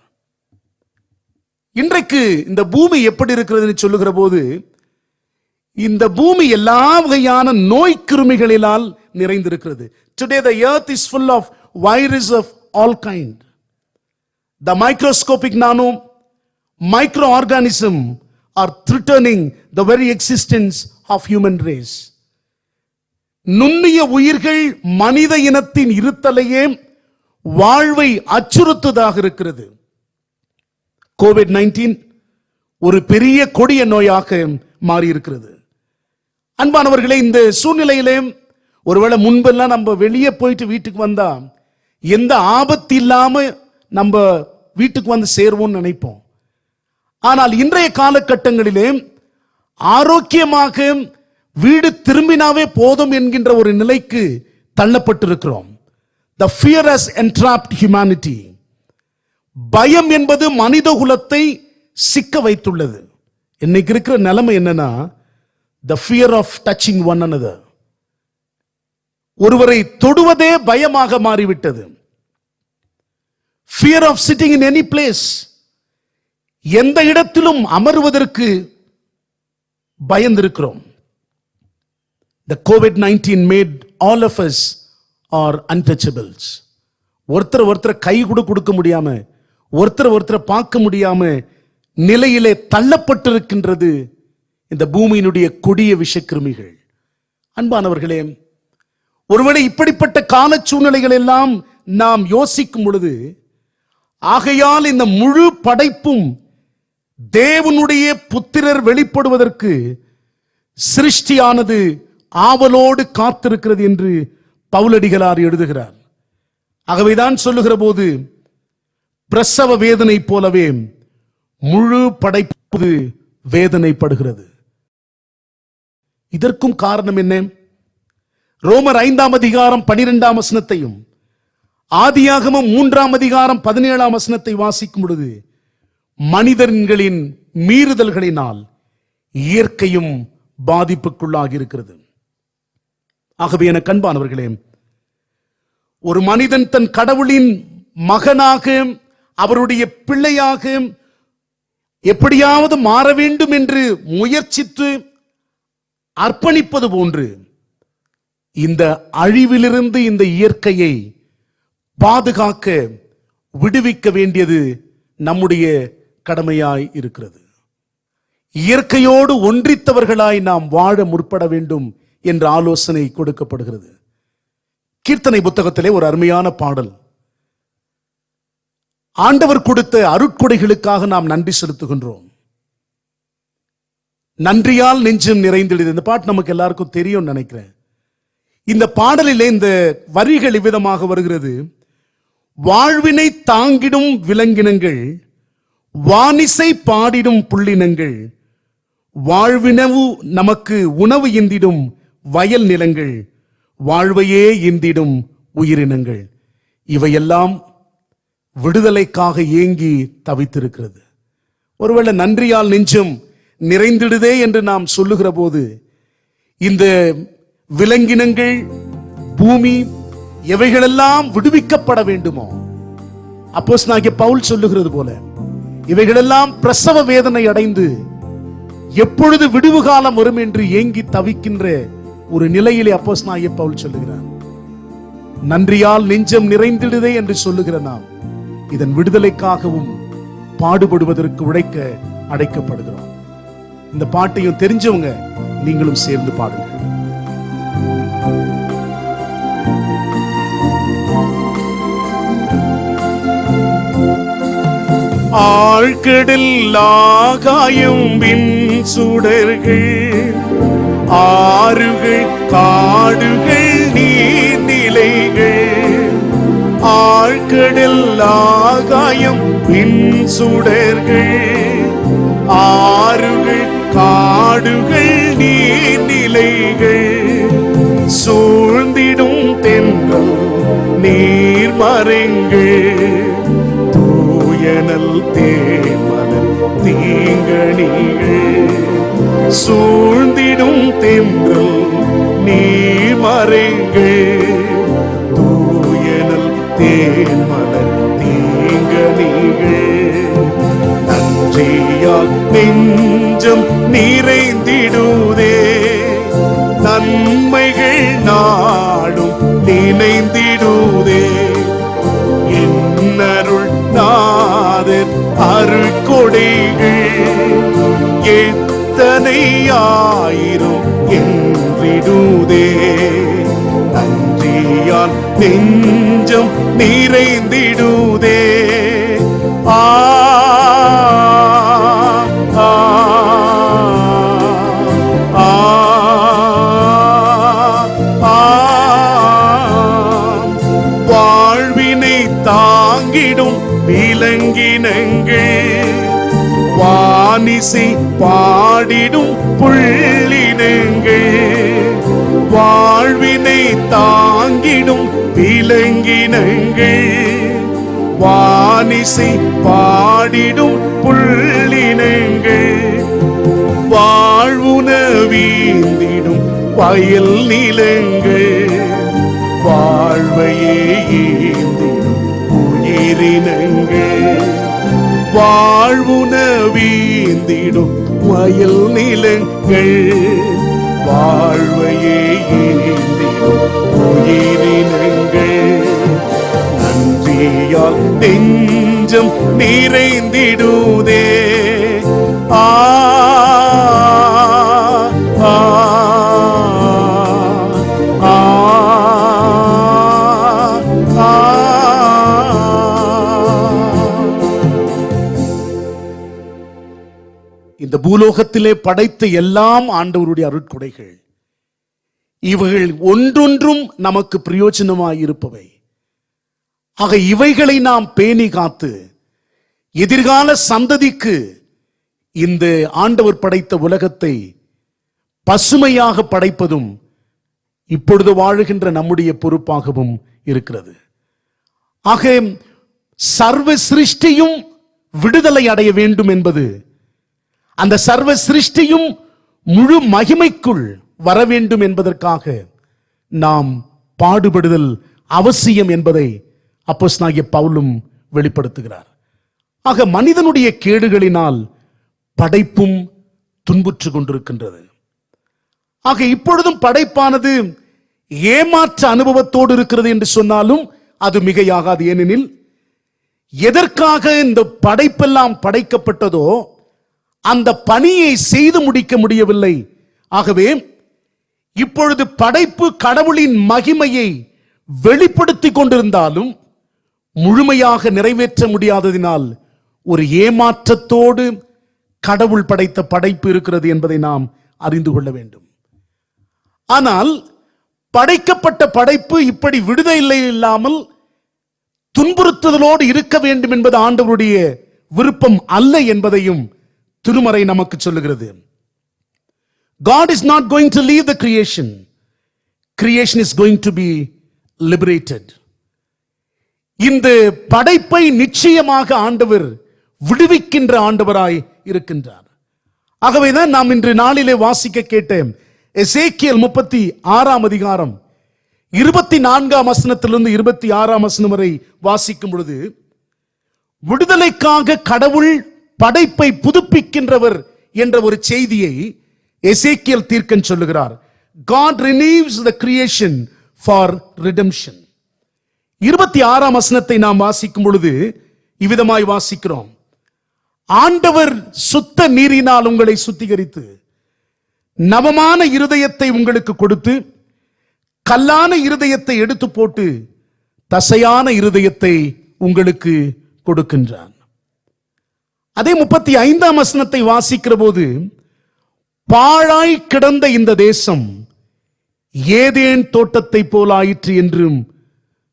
இன்றைக்கு இந்த பூமி எப்படி இருக்கிறதுன்னு சொல்லுகிற போது, இந்த பூமி எல்லா வகையான நோய் கிருமிகளினால் நிறைந்திருக்கிறது. Today the earth is full of virus of all kind. The microscopic nano microorganism are threatening the very existence of human race. நுண்ணிய உயிர்கள் மனித இனத்தின் இருத்தலையே வாழ்வை அச்சுறுத்துவதாக இருக்கிறது. COVID-19 ஒரு பெரிய கொடிய நோயாக மாறி இருக்கிறது. அன்பானவர்களே, இந்த சூழ்நிலையிலே ஒருவேளை முன்பெல்லாம் நம்ம வெளியே போயிட்டு வீட்டுக்கு வந்தா எந்த ஆபத்து இல்லாம நம்ம வீட்டுக்கு வந்து சேருவோம்னு நினைப்போம். ஆனால் இன்றைய காலகட்டங்களிலே ஆரோக்கியமாக வீடு திரும்பினாவே போதும் என்கின்ற ஒரு நிலைக்கு தள்ளப்பட்டிருக்கிறோம். The fear has entrapped humanity. பயம் என்பது மனித குலத்தை சிக்க வைத்துள்ளது. இன்னைக்கு இருக்கிற நிலைமை என்னன்னா, the fear of touching one another. ஒருவரை தொடுவதே பயமாக மாறிவிட்டது. fear of sitting in any place. எந்த இடத்திலும் அமர்வதற்கு பயந்திருக்கிறோம். The COVID-19 made all of us are untouchables. ஒருத்தர் கை கூட கொடுக்க முடியாம, ஒருத்தர் பார்க்க முடியாம நிலையிலே தள்ளப்பட்டிருக்கின்றது இந்த பூமியினுடைய கொடிய விஷக்கிருமிகள். அன்பானவர்களே, ஒருவேளை இப்படிப்பட்ட கால சூழ்நிலைகள் எல்லாம் நாம் யோசிக்கும் பொழுது, ஆகையால் இந்த முழு படைப்பும் தேவனுடைய புத்திரர் வெளிப்படுவதற்கு சிருஷ்டியானது ஆவலோடு காத்திருக்கிறது என்று பவுலடிகளார் எழுதுகிறார். ஆகவேதான் சொல்லுகிற போது, பிரசவ வேதனை போலவே முழு படைப்பு வேதனைப்படுகிறது. இதற்கும் காரணம் என்ன? ரோமர் 5ஆம் அதிகாரம் 12ஆம் வசனத்தையும் ஆதியாகமம் 3ஆம் அதிகாரம் 17ஆம் வசனத்தை வாசிக்கும் பொழுது, மனிதர்களின் மீறுதல்களினால் இயற்கையும் பாதிப்புக்குள்ளாகி இருக்கிறது. ஆகவே என அன்பானவர்களே, ஒரு மனிதன் தன் கடவுளின் மகனாக, அவருடைய பிள்ளையாக எப்படியாவது மாற வேண்டும் என்று முயற்சித்து அர்ப்பணிப்பது போன்று இந்த அழிவிலிருந்து இந்த இயற்கையை பாதுகாக்க விடுவிக்க வேண்டியது நம்முடைய கடமையாய் இருக்கிறது. இயற்கையோடு ஒன்றித்தவர்களாய் நாம் வாழ முற்பட வேண்டும் என்ற ஆலோசனை கொடுக்கப்படுகிறது. கீர்த்தனை புத்தகத்திலே ஒரு அருமையான பாடல், ஆண்டவர் கொடுத்த அருட்கொடைகளுக்காக நாம் நன்றி செலுத்துகின்றோம். நன்றியால் நெஞ்சம் நிறைந்திடுது. இந்த பாட்டு நமக்கு எல்லாருக்கும் தெரியும் நினைக்கிறேன். இந்த பாடலிலே இந்த வரிகள் இவ்விதமாக வருகிறது: வாழ்வினை தாங்கிடும் விலங்கினங்கள், வானிசை பாடிடும் புள்ளினங்கள், வாழ்வினவு நமக்கு உணவு இந்திடும் வயல் நிலங்கள், வாழ்வையே இந்திடும் உயிரினங்கள், இவையெல்லாம் விடுதலைக்காக ஏங்கி தவித்திருக்கிறது. ஒருவேளை நன்றியால் நெஞ்சம் நிறைந்திடுதே என்று நாம் சொல்லுகிற போது, இந்த விலங்கினங்கள், பூமி, எவைகளெல்லாம் விடுவிக்கப்பட வேண்டுமோ, அப்போஸ்தலனாகிய பவுல் சொல்லுகிறது போல, இவைகளெல்லாம் பிரசவ வேதனை அடைந்து எப்பொழுது விடுவு காலம் வரும் என்று ஏங்கி தவிக்கின்ற ஒரு நிலையிலே அப்போஸ்தலனாகிய பவுல் சொல்லுகிறார். நன்றியால் நெஞ்சம் நிறைந்திடுதே என்று சொல்லுகிற நாம் இதன் விடுதலைக்காகவும் பாடுபடுவதற்கு உழைக்க அழைக்கப்படுகிறோம். இந்த பாட்டையும் தெரிஞ்சவங்க நீங்களும் சேர்ந்து பாடுங்க. ஆழ்கடல் ஆகாயம் விண் சுடர்கள், ஆறுகள் காடுகள் நீர்நிலைகள், ஆழ்கடல் ஆகாயம் விண் சுடர்கள், ஆறுகள் காடுகள் நீர்நிலைகள், சூழ்ந்திடும் தென்றல் நீர்மரங்கள், தூயனல் தேமலர் தீங்கணிகள், சூழ்ந்திடும் தென்றல் நீர்மரங்கள், தூயனல் தேன்மலர் தீங்கனிகள். நன்றியால் நெஞ்சம் நிறைந்திடுதே, நன்மைகள் நாடும் நினைந்திடுதே. என்னருள் நாதர் அருள்கொடைகள் எத்தனை ஆயிரம் என்றிடுதே. நன்றியால் நெஞ்சம் நிறைந்திடுதே. ஆ ஆ ஆ ஆ வாழ்வினை தாங்கிடும் விலங்கினங்கள், வானிசை பாடிடும் புள்ளினங்கள். வாழ்வினை தாங்கிடும் விலங்கினங்கள், வானிசை பாடிடும் புள்ளினங்கள். வாழ்வுணவீந்திடும் வயல் நிலங்கள், வாழ்வையே ஏந்திடும் உயிரினங்கள். வாழ்வுணவீந்திடும் வயல் நிலங்கள், வாழ்வையே ஏந்திடும் உயிரினங்கள். நன்றியால் நெஞ்சம் நிறைந்திடுதே. ஆ ஆ ஆ ஆ. இந்த பூலோகத்திலே படைத்த எல்லாம் ஆண்டவருடைய அருட்கொடைகள். இவைகள் ஒன்றொன்றும் நமக்கு பிரயோஜனமாய் இருப்பவை. ஆக இவைகளை நாம் பேணி காத்து எதிர்கால சந்ததிக்கு இந்த ஆண்டவர் படைத்த உலகத்தை பசுமையாக படைப்பதும் இப்பொழுது வாழுகின்ற நம்முடைய பொறுப்பாகவும் இருக்கிறது. ஆக சர்வ சிருஷ்டியும் விடுதலை அடைய வேண்டும் என்பது, அந்த சர்வ சிருஷ்டியும் முழு மகிமைக்குள் வர வேண்டும் என்பதற்காக நாம் பாடுபடுதல் அவசியம் என்பதை அப்போஸ்தலனாகிய பவுலும் வெளிப்படுத்துகிறார். ஆக மனிதனுடைய கேடுகளினால் படைப்பும் துன்புற்று கொண்டிருக்கின்றது. ஆக இப்பொழுதும் படைப்பானது ஏமாற்ற அனுபவத்தோடு இருக்கிறது என்று சொன்னாலும் அது மிகையாகாது. ஏனெனில் எதற்காக இந்த படைப்பெல்லாம் படைக்கப்பட்டதோ அந்த பணியை செய்து முடிக்க முடியவில்லை. ஆகவே இப்பொழுது படைப்பு கடவுளின் மகிமையை வெளிப்படுத்திக் கொண்டிருந்தாலும் முழுமையாக நிறைவேற்ற முடியாததினால் ஒரு ஏமாற்றத்தோடு கடவுள் படைத்த படைப்பு இருக்கிறது என்பதை நாம் அறிந்து கொள்ள வேண்டும். ஆனால் படைக்கப்பட்ட படைப்பு இப்படி விடுதலை இல்லாமல் துன்புறுத்துதலோடு இருக்க வேண்டும் என்பது ஆண்டவருடைய விருப்பம் அல்ல என்பதையும் திருமறை நமக்கு சொல்லுகிறது. God is not going to leave the creation. Creation is going to be liberated. இந்த படைப்பை நிச்சயமாக ஆண்டவர் விடுவிக்கின்ற ஆண்டவராய் இருக்கின்றார். ஆகவேதான் நாம் இன்று நாளிலே வாசிக்க கேட்ட எசேக்கியேல் 36 அதிகாரம் 24 வசனத்திலிருந்து 26 வசனம் வரை வாசிக்கும் பொழுது விடுதலைக்காக கடவுள் படைப்பை புதுப்பிக்கின்றவர் என்ற ஒரு செய்தியை எசேக்கியேல் தீர்க்கன் சொல்லுகிறார். God renews the creation for redemption. 26 வசனத்தை நாம் வாசிக்கும் பொழுது இவ்விதமாய் வாசிக்கிறோம். ஆண்டவர் சுத்த நீரினால் உங்களை சுத்திகரித்து நவமான இருதயத்தை உங்களுக்கு கொடுத்து கல்லான இருதயத்தை எடுத்து போட்டு தசையான இருதயத்தை உங்களுக்கு கொடுக்கின்றான். அதே 35 வசனத்தை வாசிக்கிற போது பாழாய் கிடந்த இந்த தேசம் ஏதேன் தோட்டத்தை போல் ஆயிற்று என்றும்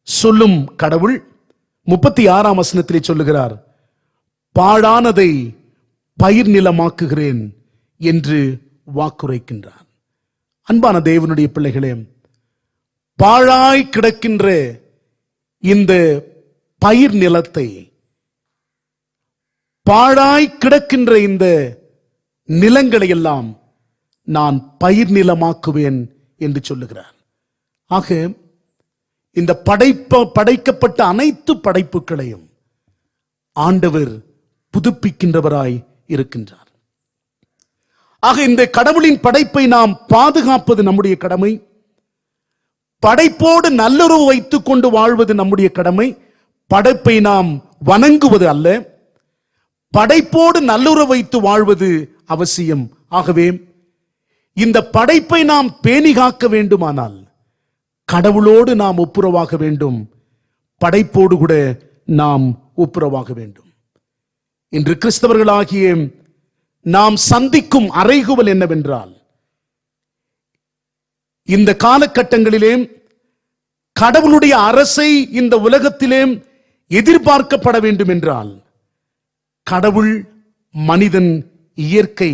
சொல்லும் கடவுள் 36 வசனத்திலே சொல்லுகிறார், பாழானதை பயிர் நிலமாக்குகிறேன் என்று வாக்குரைக்கின்றார். அன்பான தேவனுடைய பிள்ளைகளே, பாழாய் கிடக்கின்ற இந்த பயிர் நிலத்தை, பாழாய் கிடக்கின்ற இந்த நிலங்களை எல்லாம் நான் பயிர் நிலமாக்குவேன் என்று சொல்லுகிறார். ஆக இந்த படைக்கப்பட்ட அனைத்து படைப்புகளையும் ஆண்டவர் புதுப்பிக்கின்றவராய் இருக்கின்றார். ஆக இந்த கடவுளின் படைப்பை நாம் பாதுகாப்பது நம்முடைய கடமை. படைப்போடு நல்லுறவு வைத்துக் கொண்டு வாழ்வது நம்முடைய கடமை. படைப்பை நாம் வணங்குவது அல்ல, படைப்போடு நல்லுறவு வைத்து வாழ்வது அவசியம். ஆகவே இந்த படைப்பை நாம் பேணி காக்க வேண்டுமானால் கடவுளோடு நாம் ஒப்புரவாக வேண்டும், படைப்போடு கூட நாம் ஒப்புரவாக வேண்டும். இன்று கிறிஸ்தவர்களாகிய நாம் சந்திக்கும் அறைகூவல் என்னவென்றால், இந்த காலகட்டங்களிலே கடவுளுடைய அரசை இந்த உலகத்திலே எதிர்பார்க்கப்பட வேண்டும் என்றால் கடவுள், மனிதன், இயற்கை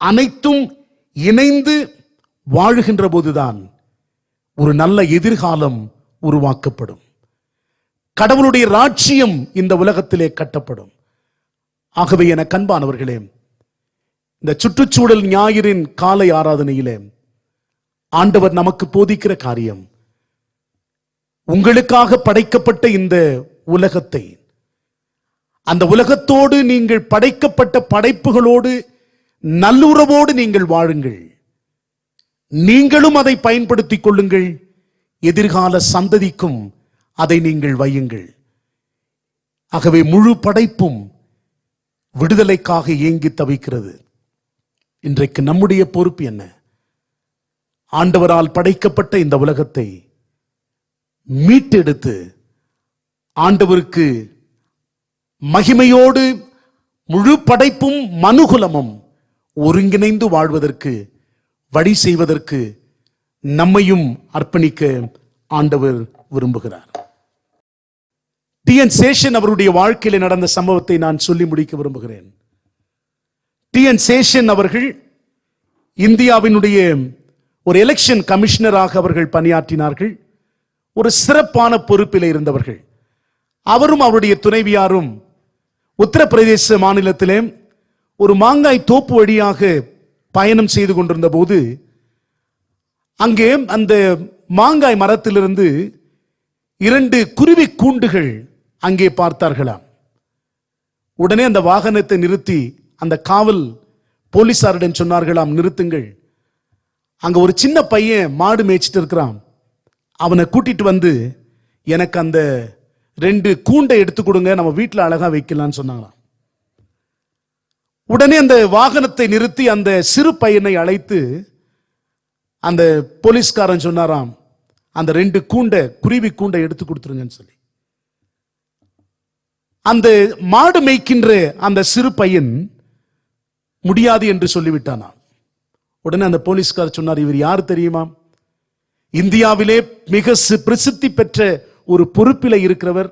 அனைத்தும் இணைந்து வாழுகின்ற போதுதான் ஒரு நல்ல எதிர்காலம் உருவாக்கப்படும். கடவுளுடைய ராஜ்யம் இந்த உலகத்திலே கட்டப்படும். ஆகவே என கண்பானவர்களே, இந்த சுற்றுச்சூழல் ஞாயிறின் காலை ஆராதனையிலே ஆண்டவர் நமக்கு போதிக்கிற காரியம், உங்களுக்காக படைக்கப்பட்ட இந்த உலகத்தை, அந்த உலகத்தோடு நீங்கள் படைக்கப்பட்ட படைப்புகளோடு நல்லுறவோடு நீங்கள் வாழுங்கள், நீங்களும் அதை பயன்படுத்திக் கொள்ளுங்கள், எதிர்கால சந்ததிக்கும் அதை நீங்கள் வையுங்கள். ஆகவே முழு படைப்பும் விடுதலைக்காக ஏங்கி தவிக்கிறது. இன்றைக்கு நம்முடைய பொறுப்பு என்ன? ஆண்டவரால் படைக்கப்பட்ட இந்த உலகத்தை மீட்டெடுத்து ஆண்டவருக்கு மகிமையோடு முழு படைப்பும் மனுகுலமும் ஒருங்கிணைந்து வாழ்வதற்கு வழி செய்வதற்கு நம்மையும் அர்ப்பணிக்க ஆண்டவர் விரும்புகிறார். டி.என். சேஷன் அவருடைய வாழ்க்கையில் நடந்த சம்பவத்தை நான் சொல்லி முடிக்க விரும்புகிறேன். டி.என். சேஷன் அவர்கள் இந்தியாவினுடைய ஒரு எலெக்ஷன் கமிஷனராக அவர்கள் பணியாற்றினார்கள். ஒரு சிறப்பான பொறுப்பில் இருந்தவர்கள். அவரும் அவருடைய துணைவியாரும் உத்தரப்பிரதேச மாநிலத்திலே ஒரு மாங்காய் தோப்பு வழியாக பயணம் செய்து கொண்டிருந்த போது அங்கே அந்த மாங்காய் மரத்திலிருந்து 2 குருவி கூண்டுகள் அங்கே பார்த்தார்களாம். உடனே அந்த வாகனத்தை நிறுத்தி அந்த காவல் போலீசாரிடம் சொன்னார்களாம், நிறுத்துங்கள், அங்க ஒரு சின்ன பையன் மாடு மேய்ச்சிட்டு இருக்கிறான், அவனை கூட்டிட்டு வந்து எனக்கு அந்த 2 கூண்டை எடுத்து கொடுங்க, நம்ம வீட்டில் அழகா வைக்கலாம்னு சொன்னாங்களாம். உடனே அந்த வாகனத்தை நிறுத்தி அந்த சிறு பையனை அழைத்து அந்த போலீஸ்காரன் சொன்னாராம், அந்த 2 கூண்டை, குருவி கூண்டை எடுத்து கொடுத்துருங்கன்னு சொல்லி. அந்த மாடு மேய்க்கின்ற அந்த சிறு பையன் முடியாது என்று சொல்லிவிட்டானா. உடனே அந்த போலீஸ்காரர் சொன்னார், இவர் யார் தெரியுமா? இந்தியாவிலே மிக பிரசித்தி பெற்ற ஒரு பொறுப்பில இருக்கிறவர்.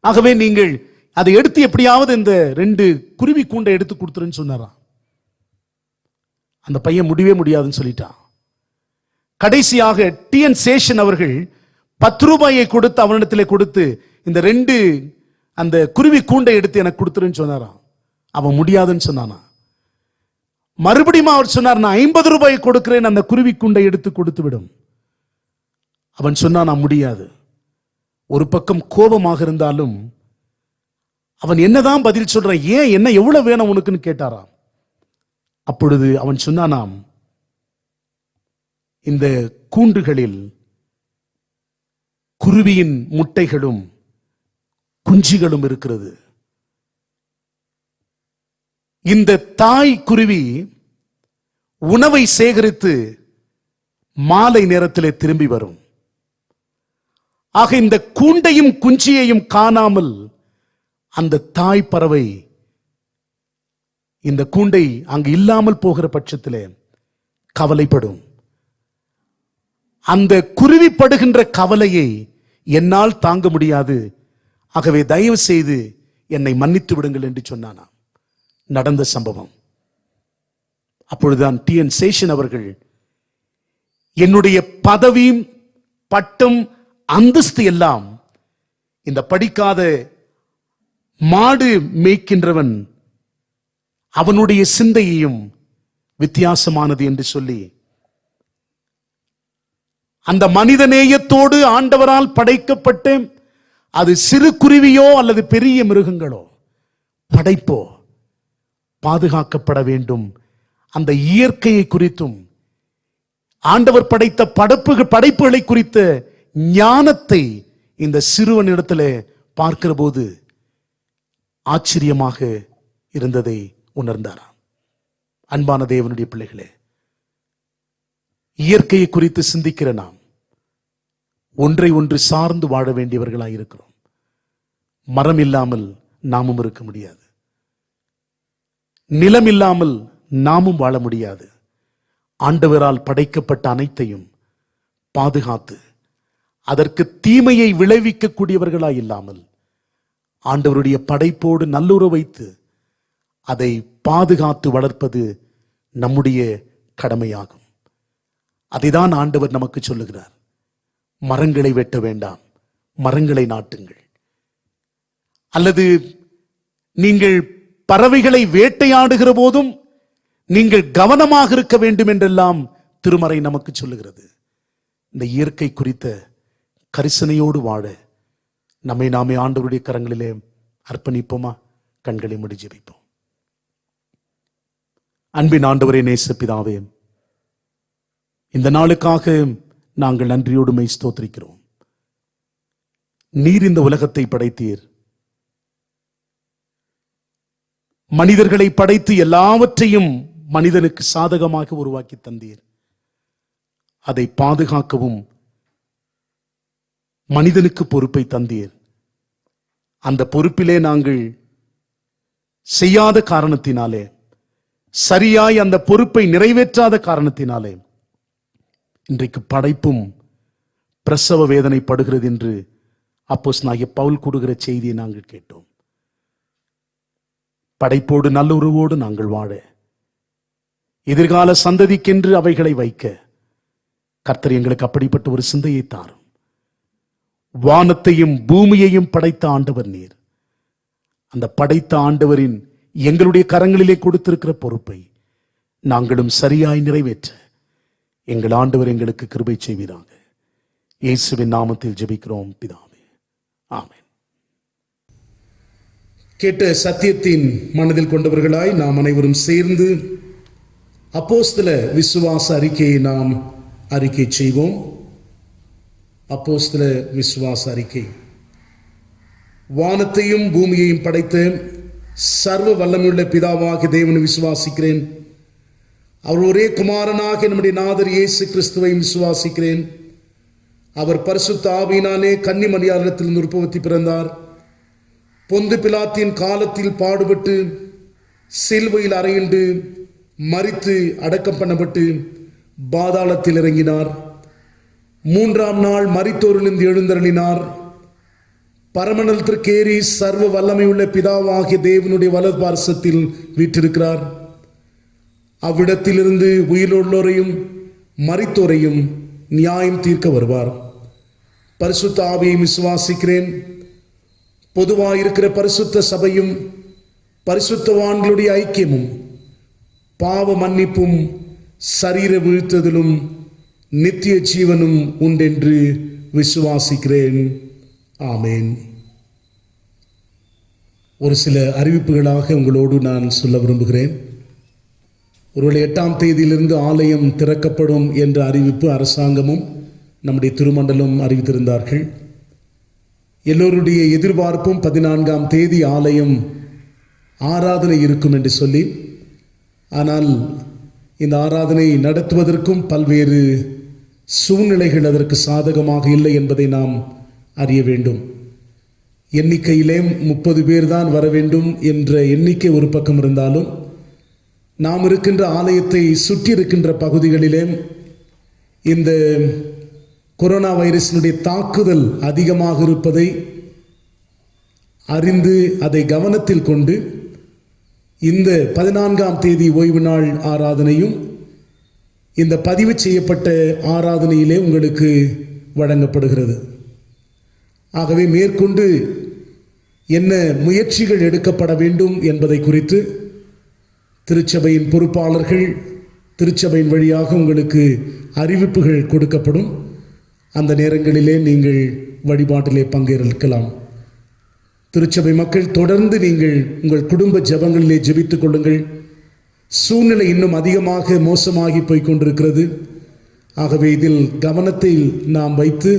ஆகவே நீங்கள் அதை எடுத்து எப்படியாவது இந்த 2 குருவி கூண்டை எடுத்து கொடுத்துருன்னு சொன்னாராம். அந்த பையன் முடியவே முடியாதுன்னு சொல்லிட்டான். கடைசியாக டி.என். சேஷன் அவர்கள் 10 ரூபாயை கொடுத்து அவனிடத்திலே கொடுத்து இந்த 2 அந்த குருவி கூண்டை எடுத்து எனக்கு கொடுத்துருன்னு சொன்னாராம். அவன் முடியாதுன்னு சொன்னானா. மறுபடியும் அவர் சொன்னார், நான் 50 ரூபாயை கொடுக்கிறேன், அந்த குருவி கூண்டை எடுத்து கொடுத்து விடும். அவன் சொன்னான், நான் முடியாது. ஒரு பக்கம் கோபமாக இருந்தாலும் அவன் என்னதான் பதில் சொல்றான், ஏன், என்ன எவ்வளவு வேணும் உனக்குன்னு கேட்டாராம். அப்பொழுது அவன் சொன்னானாம், இந்த கூண்டுகளில் குருவியின் முட்டைகளும் குஞ்சுகளும் இருக்கிறது. இந்த தாய் குருவி உணவை சேகரித்து மாலை நேரத்திலே திரும்பி வரும். ஆக இந்த கூண்டையும் குஞ்சியையும் காணாமல் அந்த தாய் பறவை இந்த கூண்டை அங்கு இல்லாமல் போகிற பட்சத்திலே கவலைப்படும். அந்த குருவி படுகின்ற கவலையை என்னால் தாங்க முடியாது, ஆகவே தயவு செய்து என்னை மன்னித்து விடுங்கள் என்று சொன்னானா. நடந்த சம்பவம். அப்பொழுதுதான் டி.என். சேஷன் அவர்கள், என்னுடைய பதவி, பட்டம், அந்தஸ்து எல்லாம் இந்த படிக்காத மாடு மேய்க்கின்றவன் அவனுடைய சிந்தையையும் வித்தியாசமானது என்று சொல்லி அந்த மனித நேயத்தோடு ஆண்டவரால் படைக்கப்பட்ட அது சிறு குருவியோ அல்லது பெரிய மிருகங்களோ படைப்போ பாதுகாக்கப்பட வேண்டும். அந்த இயற்கையை குறித்தும் ஆண்டவர் படைத்த படைப்புகளை குறித்த ஞானத்தை இந்த சிறுவனிடத்தில் பார்க்கிற போது ஆச்சரியமாக இருந்ததை உணர்ந்தாராம். அன்பான தேவனுடைய பிள்ளைகளே, இயற்கையை குறித்து சிந்திக்கிற நாம் ஒன்றை ஒன்று சார்ந்து வாழ வேண்டியவர்களாய் இருக்கிறோம். மரம் இல்லாமல் நாமும் இருக்க முடியாது. நிலம் இல்லாமல் நாமும் வாழ முடியாது. ஆண்டவரால் படைக்கப்பட்ட அனைத்தையும் பாதுகாத்து அதற்கு தீமையை விளைவிக்கக்கூடியவர்களாய் இல்லாமல் ஆண்டவருடைய படைப்போடு நல்லுறவு வைத்து அதை பாதுகாத்து வளர்ப்பது நம்முடைய கடமையாகும். அதைதான் ஆண்டவர் நமக்கு சொல்லுகிறார். மரங்களை வெட்ட வேண்டாம், மரங்களை நாட்டுங்கள். அல்லது நீங்கள் பறவைகளை வேட்டையாடுகிற போதும் நீங்கள் கவனமாக இருக்க வேண்டும் என்றெல்லாம் திருமறை நமக்கு சொல்லுகிறது. இந்த இயற்கை குறித்த கரிசனையோடு வாழ நம்மை நாமே ஆண்டவருடைய கரங்களிலே அர்ப்பணிப்போமா? கண்களை மூடி ஜெபிப்போம். அன்பின் ஆண்டவரே, நேச பிதாவே, இந்த நாளுக்காக நாங்கள் நன்றியோடு மெய் ஸ்தோத்திரிக்கிறோம். நீர் இந்த உலகத்தை படைத்தீர். மனிதர்களை படைத்து எல்லாவற்றையும் மனிதனுக்கு சாதகமாக உருவாக்கி தந்தீர். அதை பாதுகாக்கவும் மனிதனுக்கு பொறுப்பை தந்தீர். அந்த பொறுப்பிலே நாங்கள் செய்யாத காரணத்தினாலே, சரியாய் அந்த பொறுப்பை நிறைவேற்றாத காரணத்தினாலே இன்றைக்கு படைப்பும் பிரசவ வேதனைப்படுகிறது என்று அப்போஸ்தலனாகிய பவுல் கூறுகிற செய்தியை நாங்கள் கேட்டோம். படைப்போடு நல்லுறவோடு நாங்கள் வாழ, எதிர்கால சந்ததிக்கென்று அவைகளை வைக்க கர்த்தர் எங்களுக்கு அப்படிப்பட்ட ஒரு சிந்தையை தாரும். வானத்தையும் பூமியையும் படைத்த ஆண்டவர் நீர். அந்த படைத்த ஆண்டவரின் எங்களுடைய கரங்களிலே கொடுத்திருக்கிற பொறுப்பை நாங்களும் சரியாய் நிறைவேற்ற எங்கள் ஆண்டவர் எங்களுக்கு கிருபை செய்வீராக. இயேசுவின் நாமத்தில் ஜெபிக்கிறோம் பிதாவே, ஆமென். கேட்ட சத்தியத்தின் மனதில் கொண்டவர்களாய் நாம் அனைவரும் சேர்ந்து அப்போஸ்தல விசுவாச அறிக்கையை நாம் அறிக்கை செய்வோம். அப்போஸ்தல விசுவாச அறிக்கை. வானத்தையும் பூமியையும் படைத்த சர்வ வல்லமையுள்ள பிதாவாகிய தேவனை விசுவாசிக்கிறேன். அவர் ஒரே குமாரனாகிய நம்முடைய நாதர் இயேசு கிறிஸ்துவை விசுவாசிக்கிறேன். அவர் பரிசுத்த ஆவியினாலே கன்னிமரியாளிடத்தில் உற்பத்தி பிறந்தார். பொந்து பிலாத்தின் காலத்தில் பாடுபட்டு சிலுவையில் அறையுண்டு மரித்து அடக்கம் பண்ணப்பட்டு பாதாளத்தில் இறங்கினார். 3ஆம் நாள் மரித்தோரிலிருந்து எழுந்தருளினார். பரமண்டலத்திற்கேறி சர்வ வல்லமையுள்ள பிதாவாகிய தேவனுடைய வலது பார்சத்தில் வீற்றிருக்கிறார். அவ்விடத்திலிருந்து உயிரோள்ளோரையும் மரித்தோரையும் நியாயம் தீர்க்க வருவார். பரிசுத்த ஆவியை விசுவாசிக்கிறேன். பொதுவாயிருக்கிற பரிசுத்த சபையும் பரிசுத்தவான்களுடைய ஐக்கியமும் பாவ மன்னிப்பும் சரீர வீழ்த்துதலும் நித்திய ஜீவனும் உண்டென்று விசுவாசிக்கிறேன். ஆமேன். ஒரு சில அறிவிப்புகளாக உங்களோடு நான் சொல்ல விரும்புகிறேன். ஒருவேளை 8ஆம் தேதியிலிருந்து ஆலயம் திறக்கப்படும் என்ற அறிவிப்பு அரசாங்கமும் நம்முடைய திருமண்டலம் அறிவித்திருந்தார்கள். எல்லோருடைய எதிர்பார்ப்பும் 14ஆம் தேதி ஆலயம் ஆராதனை இருக்கும் என்று சொல்லி, ஆனால் இந்த ஆராதனை நடத்துவதற்கும் பல்வேறு சூழ்நிலைகள் அதற்கு சாதகமாக இல்லை என்பதை நாம் அறிய வேண்டும். எண்ணிக்கையிலே 30 பேர் தான் வர வேண்டும் என்ற எண்ணிக்கை ஒரு பக்கம் இருந்தாலும், நாம் இருக்கின்ற ஆலயத்தை சுற்றி இருக்கின்ற பகுதிகளிலே இந்த கொரோனா வைரஸினுடைய தாக்குதல் அதிகமாக இருப்பதை அறிந்து அதை கவனத்தில் கொண்டு இந்த 14ஆம் தேதி ஓய்வு நாள் ஆராதனையும் இந்த பதிவு செய்யப்பட்ட ஆராதனையிலே உங்களுக்கு வழங்கப்படுகிறது. ஆகவே மேற்கொண்டு என்ன முயற்சிகள் எடுக்கப்பட வேண்டும் என்பதை குறித்து திருச்சபையின் பொறுப்பாளர்கள் திருச்சபையின் வழியாக உங்களுக்கு அறிவிப்புகள் கொடுக்கப்படும். அந்த நேரங்களிலே நீங்கள் வழிபாட்டிலே பங்கேற்கலாம். திருச்சபை மக்கள், தொடர்ந்து நீங்கள் உங்கள் குடும்ப ஜெபங்களிலே ஜெபித்துக் கொள்ளுங்கள். சூழ்நிலை இன்னும் அதிகமாக மோசமாகி போய் கொண்டிருக்கிறது. ஆகவே இதில் கவனத்தை நாம் வைத்து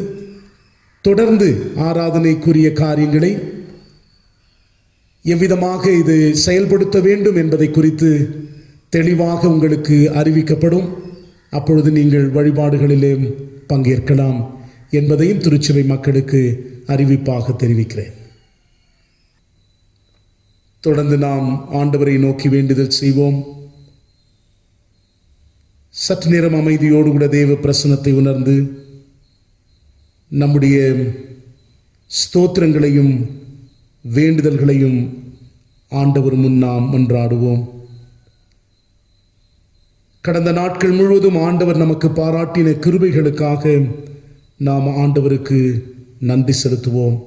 தொடர்ந்து ஆராதனைக்குரிய காரியங்களை எவ்விதமாக இது செயல்படுத்த வேண்டும் என்பதை குறித்து தெளிவாக உங்களுக்கு அறிவிக்கப்படும். அப்பொழுது நீங்கள் வழிபாடுகளிலே பங்கேற்கலாம் என்பதையும் திருச்சபை மக்களுக்கு அறிவிப்பாக தெரிவிக்கிறேன். தொடர்ந்து நாம் ஆண்டவரை நோக்கி வேண்டுதல் செய்வோம். சற்று நேரம் அமைதியோடு கூட தேவ பிரசன்னத்தை உணர்ந்து நம்முடைய ஸ்தோத்திரங்களையும் வேண்டுதல்களையும் ஆண்டவர் முன் நாம் மன்றாடுவோம். கடந்த நாட்கள் முழுவதும் ஆண்டவர் நமக்கு பாராட்டின கிருபைகளுக்காக நாம் ஆண்டவருக்கு நன்றி செலுத்துவோம்.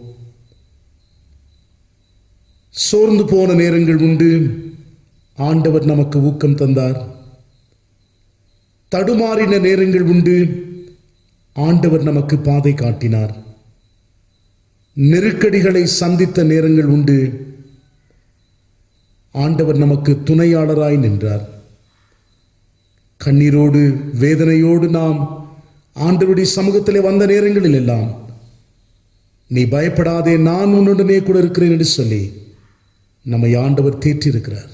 சோர்ந்து போன நேரங்கள் உண்டு, ஆண்டவர் நமக்கு ஊக்கம் தந்தார். தடுமாறின நேரங்கள் உண்டு, ஆண்டவர் நமக்கு பாதை காட்டினார். நெருக்கடிகளை சந்தித்த நேரங்கள் உண்டு, ஆண்டவர் நமக்கு துணையாளராய் நின்றார். கண்ணீரோடு வேதனையோடு நாம் ஆண்டவருடைய சமூகத்திலே வந்த நேரங்களில் எல்லாம் நீ பயப்படாதே, நான் உன்னுடனே கூட இருக்கிறேன் என்று சொல்லி நம்மை ஆண்டவர் தேற்றிருக்கிறார்.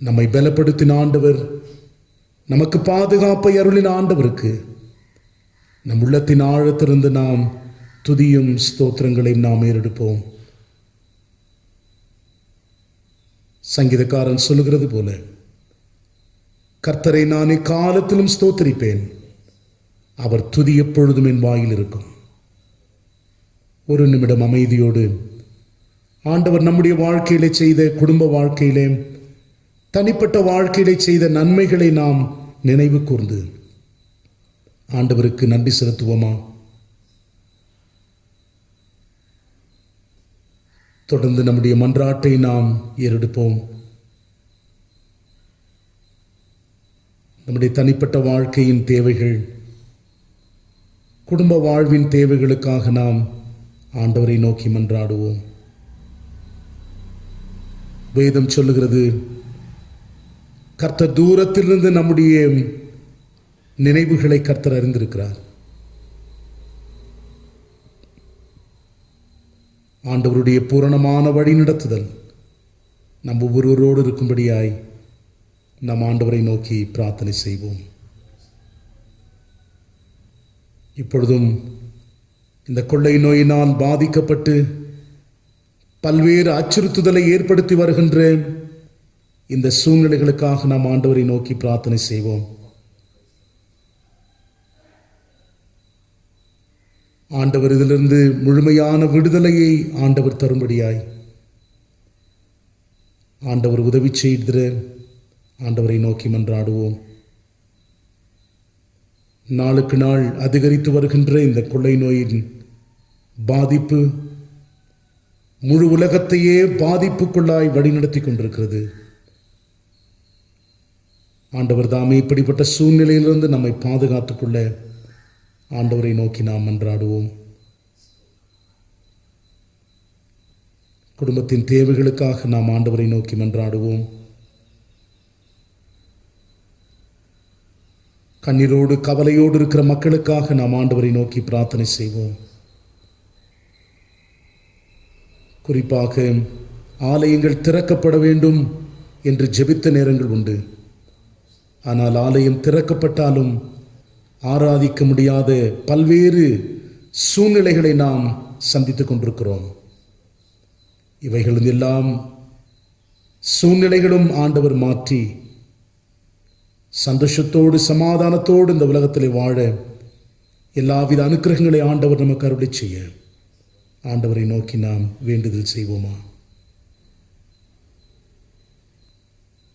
நம்மை பலப்படுத்தின ஆண்டவர், நமக்கு பாதுகாப்பை அருளின ஆண்டவருக்கு நம் உள்ளத்தின் ஆழத்திலிருந்து நாம் துதியும் ஸ்தோத்திரங்களையும் நாம் ஏறெடுப்போம். சங்கீதக்காரன் சொல்லுகிறது போல, கர்த்தரை நான் எக்காலத்திலும் ஸ்தோத்திரிப்பேன், அவர் துதி எப்பொழுதும் என் வாயில் இருக்கும். ஒரு நிமிடம் அமைதியோடு ஆண்டவர் நம்முடைய வாழ்க்கையிலே செய்த, குடும்ப வாழ்க்கையிலே தனிப்பட்ட வாழ்க்கையிலே செய்த நன்மைகளை நாம் நினைவு கூர்ந்து ஆண்டவருக்கு நன்றி செலுத்துவோமா? தொடர்ந்து நம்முடைய மன்றாட்டை நாம் ஏறெடுப்போம். நம்முடைய தனிப்பட்ட வாழ்க்கையின் தேவைகள், குடும்ப வாழ்வின் தேவைகளுக்காக நாம் ஆண்டவரை நோக்கி மன்றாடுவோம். வேதம் சொல்லுகிறது, கர்த்தர் தூரத்திலிருந்து நம்முடைய நினைவுகளை கர்த்தர் அறிந்திருக்கிறார். ஆண்டவருடைய பூரணமான வழி நடத்துதல் நம் ஒவ்வொருவரோடு இருக்கும்படியாய் நம் ஆண்டவரை நோக்கி பிரார்த்தனை செய்வோம். இப்பொழுதும் இந்த கொள்ளை நோயினால் பாதிக்கப்பட்டு பல்வேறு அச்சுறுத்துதலை ஏற்படுத்தி வருகின்ற இந்த சூழ்நிலைகளுக்காக நாம் ஆண்டவரை நோக்கி பிரார்த்தனை செய்வோம். ஆண்டவர் இதிலிருந்து முழுமையான விடுதலையை ஆண்டவர் தரும்படியாய் ஆண்டவர் உதவி செய்கிற ஆண்டவரை நோக்கி மன்றாடுவோம். நாளுக்கு நாள் அதிகரித்து வருகின்ற இந்த கொள்ளை நோயின் பாதிப்பு முழு உலகத்தையே பாதிப்புக்குள்ளாய் வழிநடத்தி கொண்டிருக்கிறது. ஆண்டவர் தாமே இப்படிப்பட்ட சூழ்நிலையிலிருந்து நம்மை பாதுகாத்துக்கொள்ள ஆண்டவரை நோக்கி நாம் மன்றாடுவோம். குடும்பத்தின் தேவைகளுக்காக நாம் ஆண்டவரை நோக்கி மன்றாடுவோம். கண்ணீரோடு கவலையோடு இருக்கிற மக்களுக்காக நாம் ஆண்டவரை நோக்கி பிரார்த்தனை செய்வோம். குறிப்பாக ஆலயங்கள் திறக்கப்பட வேண்டும் என்று ஜெபித்த நேரங்கள் உண்டு. ஆனால் ஆலயம் திறக்கப்பட்டாலும் ஆராதிக்க முடியாத பல்வேறு சூழ்நிலைகளை நாம் சந்தித்துக் கொண்டிருக்கிறோம். இவைகளின் எல்லாம் சூழ்நிலைகளும் ஆண்டவர் மாற்றி சந்தோஷத்தோடு சமாதானத்தோடு இந்த உலகத்திலே வாழ எல்லாவித அனுக்கிரகங்களை ஆண்டவர் நமக்கு அருளை செய்ய ஆண்டவரை நோக்கி நாம் வேண்டுதல் செய்வோமா?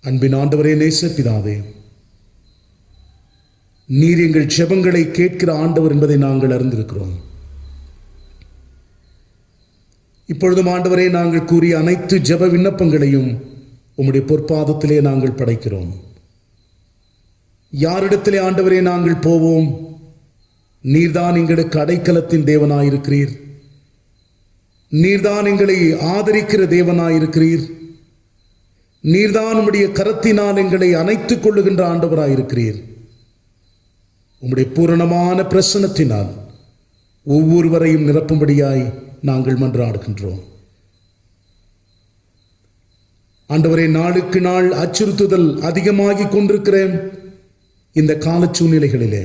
அன்பின் ஆண்டவரே, நேசப்பிதாவே, நீர் எங்கள் ஜெபங்களை கேட்கிற ஆண்டவர் என்பதை நாங்கள் அறிந்திருக்கிறோம். இப்பொழுதும் ஆண்டவரே, நாங்கள் கூறிய அனைத்து ஜெப விண்ணப்பங்களையும் உம்முடைய பொற்பாதத்திலே நாங்கள் படைக்கிறோம். யாரிடத்திலே ஆண்டவரே நாங்கள் போவோம்? நீர்தான் எங்களுக்கு அடைக்கலத்தின் தேவனாயிருக்கிறீர். நீர்தான் எங்களை ஆதரிக்கிற தேவனாயிருக்கிறீர். நீர்தான் உம்முடைய கரத்தினால் எங்களை அணைத்துக் கொள்ளுகின்ற ஆண்டவராயிருக்கிறீர். உம்முடைய பூரணமான பிரசன்னத்தினால் ஒவ்வொருவரையும் நிரப்பும்படியாய் நாங்கள் மன்றாடுகின்றோம். ஆண்டவரே, நாளுக்கு நாள் அச்சுறுத்துதல் அதிகமாகிக் கொண்டிருக்கிற இந்த கால சூழ்நிலைகளிலே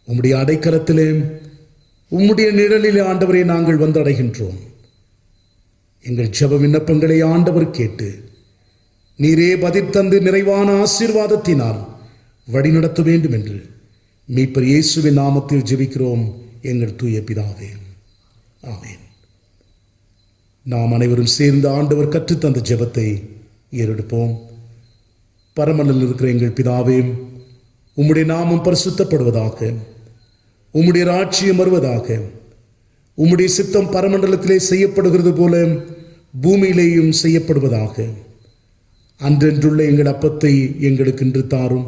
உம்முடைய அடைக்கலத்திலே உம்முடைய நிழலிலே ஆண்டவரை நாங்கள் வந்தடைகின்றோம். எங்கள் ஜெப விண்ணப்பங்களை ஆண்டவர் கேட்டு நீரே பதில் தந்து நிறைவான ஆசீர்வாதத்தினால் வழிநடத்த வேண்டும் என்று மீட்பர் இயேசுவின் நாமத்தில் ஜெபிக்கிறோம் எங்கள் தூய பிதாவே, ஆமென். நாம் அனைவரும் சேர்ந்து ஆண்டவர் கற்றுத்தந்த ஜெபத்தை ஏறெடுப்போம். பரமனில் இருக்கிற எங்கள் பிதாவே, உம்முடைய நாமம் பரிசுத்தப்படுவதாக, உம்முடைய ராட்சியம் வருவதாக, உம்முடைய சித்தம் பரமண்டலத்திலே செய்யப்படுகிறது போல பூமியிலேயும் செய்யப்படுவதாக. அன்றென்றுள்ள எங்கள் அப்பத்தை எங்களுக்கு இன்று தாரும்.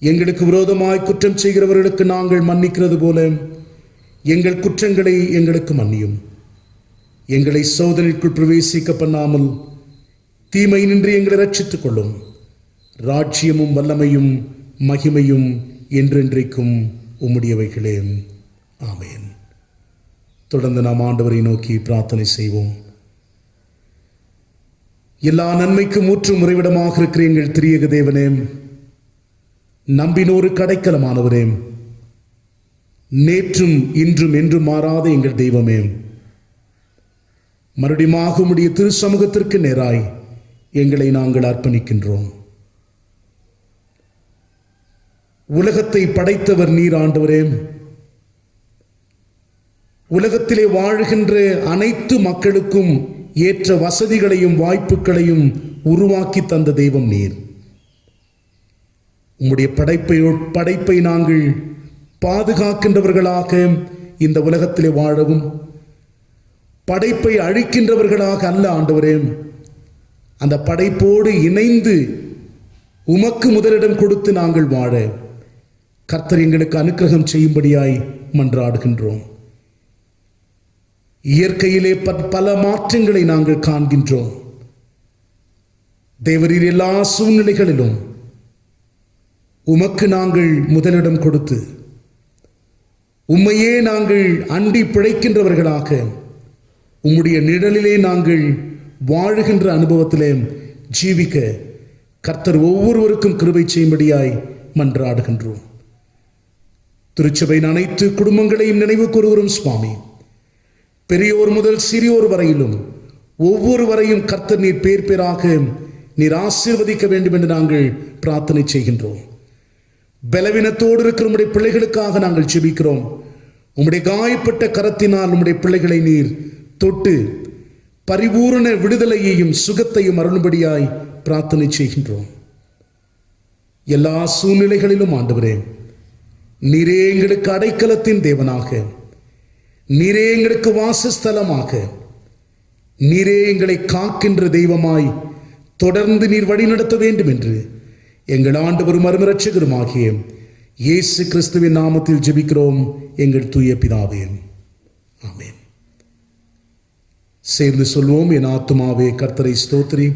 எங்களுக்கு விரோதமாய் குற்றம் செய்கிறவர்களுக்கு நாங்கள் மன்னிக்கிறது போல எங்கள் குற்றங்களை எங்களுக்கு மன்னியும். எங்களை சோதனைக்குள் பிரவேசிக்க பண்ணாமல் தீமை நின்று எங்களை ரட்சித்துக் கொள்ளும். ராட்சியமும் வல்லமையும் மகிமையும் என்றென்றைக்கும் உம்முடையவைகளே, ஆமென். தொடர்ந்து நாம் ஆண்டவரை நோக்கி பிரார்த்தனை செய்வோம். எல்லா நன்மைக்கும் ஊற்றும் உறைவிடமாக இருக்கிற எங்கள் திரியக தேவனே, நம்பினோருக்கு அடைக்கலமானவரே, நேற்றும் இன்றும் என்றும் மாறாத எங்கள் தெய்வமே, மறுபடியும் உம்முடைய திரு சமூகத்திற்கு நேராய் எங்களை நாங்கள் அர்ப்பணிக்கின்றோம். உலகத்தை படைத்தவர் நீர் ஆண்டவரே. உலகத்திலே வாழ்கின்ற அனைத்து மக்களுக்கும் ஏற்ற வசதிகளையும் வாய்ப்புகளையும் உருவாக்கி தந்த தெய்வம் நீர். உம்முடைய படைப்பை நாங்கள் பாதுகாக்கின்றவர்களாக இந்த உலகத்திலே வாழவும், படைப்பை அழிக்கின்றவர்களாக அல்ல ஆண்டவரே, அந்த படைப்போடு இணைந்து உமக்கு முதலிடம் கொடுத்து நாங்கள் வாழ கர்த்தர் எங்களுக்கு அனுக்கிரகம் செய்யும்படியாய் மன்றாடுகின்றோம். இயற்கையிலே பல மாற்றங்களை நாங்கள் காண்கின்றோம். தேவரீர் எல்லா சூழ்நிலைகளிலும் உமக்கு நாங்கள் முதலிடம் கொடுத்து உம்மையே நாங்கள் அண்டி பிழைக்கின்றவர்களாக உம்முடைய நிழலிலே நாங்கள் வாழுகின்ற அனுபவத்திலே ஜீவிக்க கர்த்தர் ஒவ்வொருவருக்கும் கிருபை செய்யும்படியாய் மன்றாடுகின்றோம். திருச்சபையின் அனைத்து குடும்பங்களையும் நினைவு கூறுகிறோம் சுவாமி. பெரியோர் முதல் சிறியோர் வரையிலும் ஒவ்வொருவரையும் கர்த்தர் நீர் பேர் பேராக நீர் ஆசீர்வதிக்க வேண்டும் என்று நாங்கள் பிரார்த்தனை செய்கின்றோம். பலவீனத்தோடு இருக்கிற உம்முடைய பிள்ளைகளுக்காக நாங்கள் ஜெபிக்கிறோம். உம்முடைய காயப்பட்ட கரத்தினால் உம்முடைய பிள்ளைகளை நீர் தொட்டு பரிபூரண விடுதலையையும் சுகத்தையும் அருளும்படியாய் பிரார்த்தனை செய்கின்றோம். எல்லா சூழ்நிலைகளிலும் ஆண்டவரே, நீரே எங்களுக்கு அடைக்கலத்தின் தேவனாக, நீரே எங்களுக்கு வாசஸ்தலமாக, நீரே எங்களை காக்கின்ற தெய்வமாய் தொடர்ந்து நீர் வழிநடத்த வேண்டும் என்று எங்கள் ஆண்டவரும் அருமரட்சகருமாகிய இயேசு கிறிஸ்துவின் நாமத்தில் ஜெபிக்கிறோம் எங்கள் தூய பிதாவே, ஆமென். சேர்ந்து சொல்வோம். என் ஆத்துமாவே கர்த்தரை ஸ்தோத்திரி,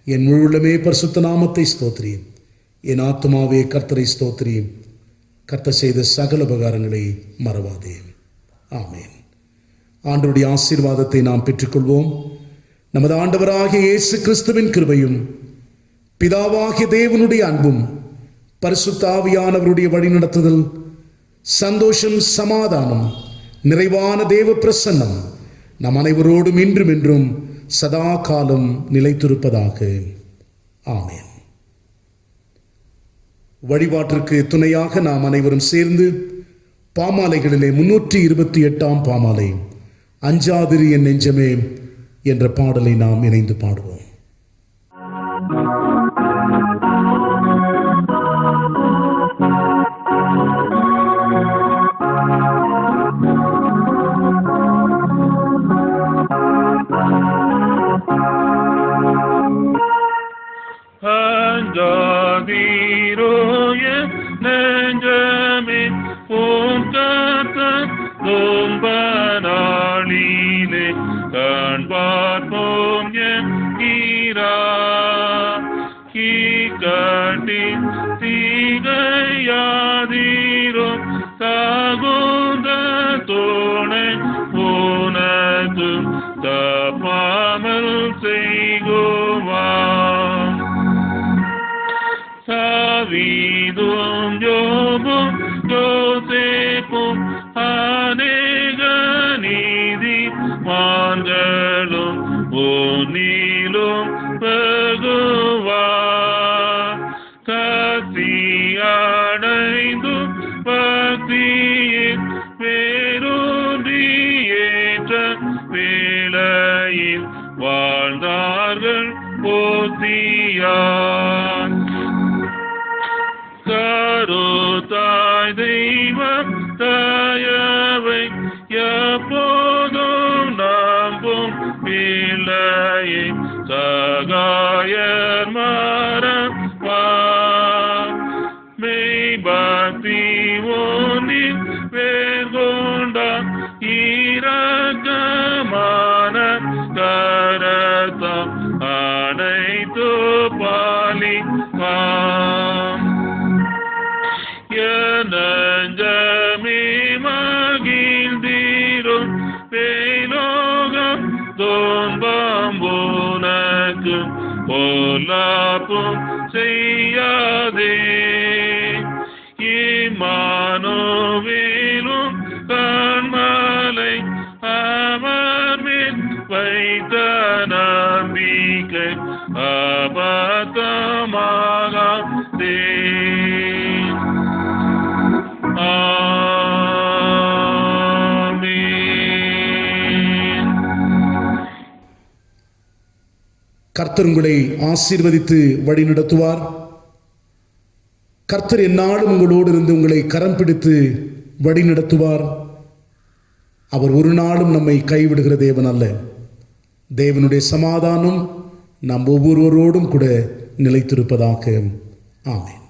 என் முழுமே பரிசுத்த நாமத்தை ஸ்தோத்திரி. என் ஆத்துமாவே கர்த்தரை ஸ்தோத்திரி, கர்த்தர் செய்த சகல உபகாரங்களை மறவாதே. ஆமென். ஆண்டவருடைய ஆசீர்வாதத்தை நாம் பெற்றுக்கொள்வோம். நமது ஆண்டவராகிய இயேசு கிறிஸ்துவின் கிருபையும் பிதாவாகிய தேவனுடைய அன்பும் பரிசுத்த ஆவியானவருடைய வழிநடத்துதல், சந்தோஷம், சமாதானம், நிறைவான தேவ பிரசன்னம் நம் அனைவரோடும் இன்றும் என்றும் சதா காலம் நிலைத்திருப்பதாக. ஆமென். வழிபாட்டிற்கு துணையாக நாம் அனைவரும் சேர்ந்து பாமாலைகளிலே 328ஆம் பாமாலை அஞ்சாதிரு என் நெஞ்சமே என்ற பாடலை நாம் இணைந்து பாடுவோம். அஞ்சாதீரோ என் நெஞ்சமே, நாளிலே கண் பார்ப்போம் கட்டி தீகையாதீரும் தகுந்த துணை உனது தப்பாமல் செய்குவான். சாவீதும் யோபும் யோசேப்பும் அநேக நீதிமான்களும் உன்னிலும் பகுவார். கசியடைந்து பக்தியில் வேரூன்றியேற்ற வேளையில் வாழ்ந்தார்கள் போத்தியார். கருத்தாய் தெய்வம் தயவை எப்போதும் நம்பும் பிள்ளையை சகாயர் மறப்பார். மெய்பக்தி ஒன்றில் வேர்கொண்டார் இரக்கமான கரத்தாம் அனைத்து பாலிப்பாம். நஞ்சமே மகிழ்ந்தீரும் பேலோகம் துன்பம் உனக்கு பொல்லாப்பும் செய்யாதே. இம்மானுவேலும் கண்மலை அவர் மேல் வைத்த நம்பிக்கை அபத்தமாகாதே. கர்த்தர் உங்களை ஆசீர்வதித்து வழி நடத்துவார். கர்த்தர் எந்நாளும் உங்களோடு இருந்து உங்களை கரம் பிடித்து வழி நடத்துவார். அவர் ஒரு நாளும் நம்மை கைவிடுகிற தேவன் அல்ல. தேவனுடைய சமாதானம் நம் ஒவ்வொருவரோடும் கூட நிலைத்திருப்பதாக. ஆமென்.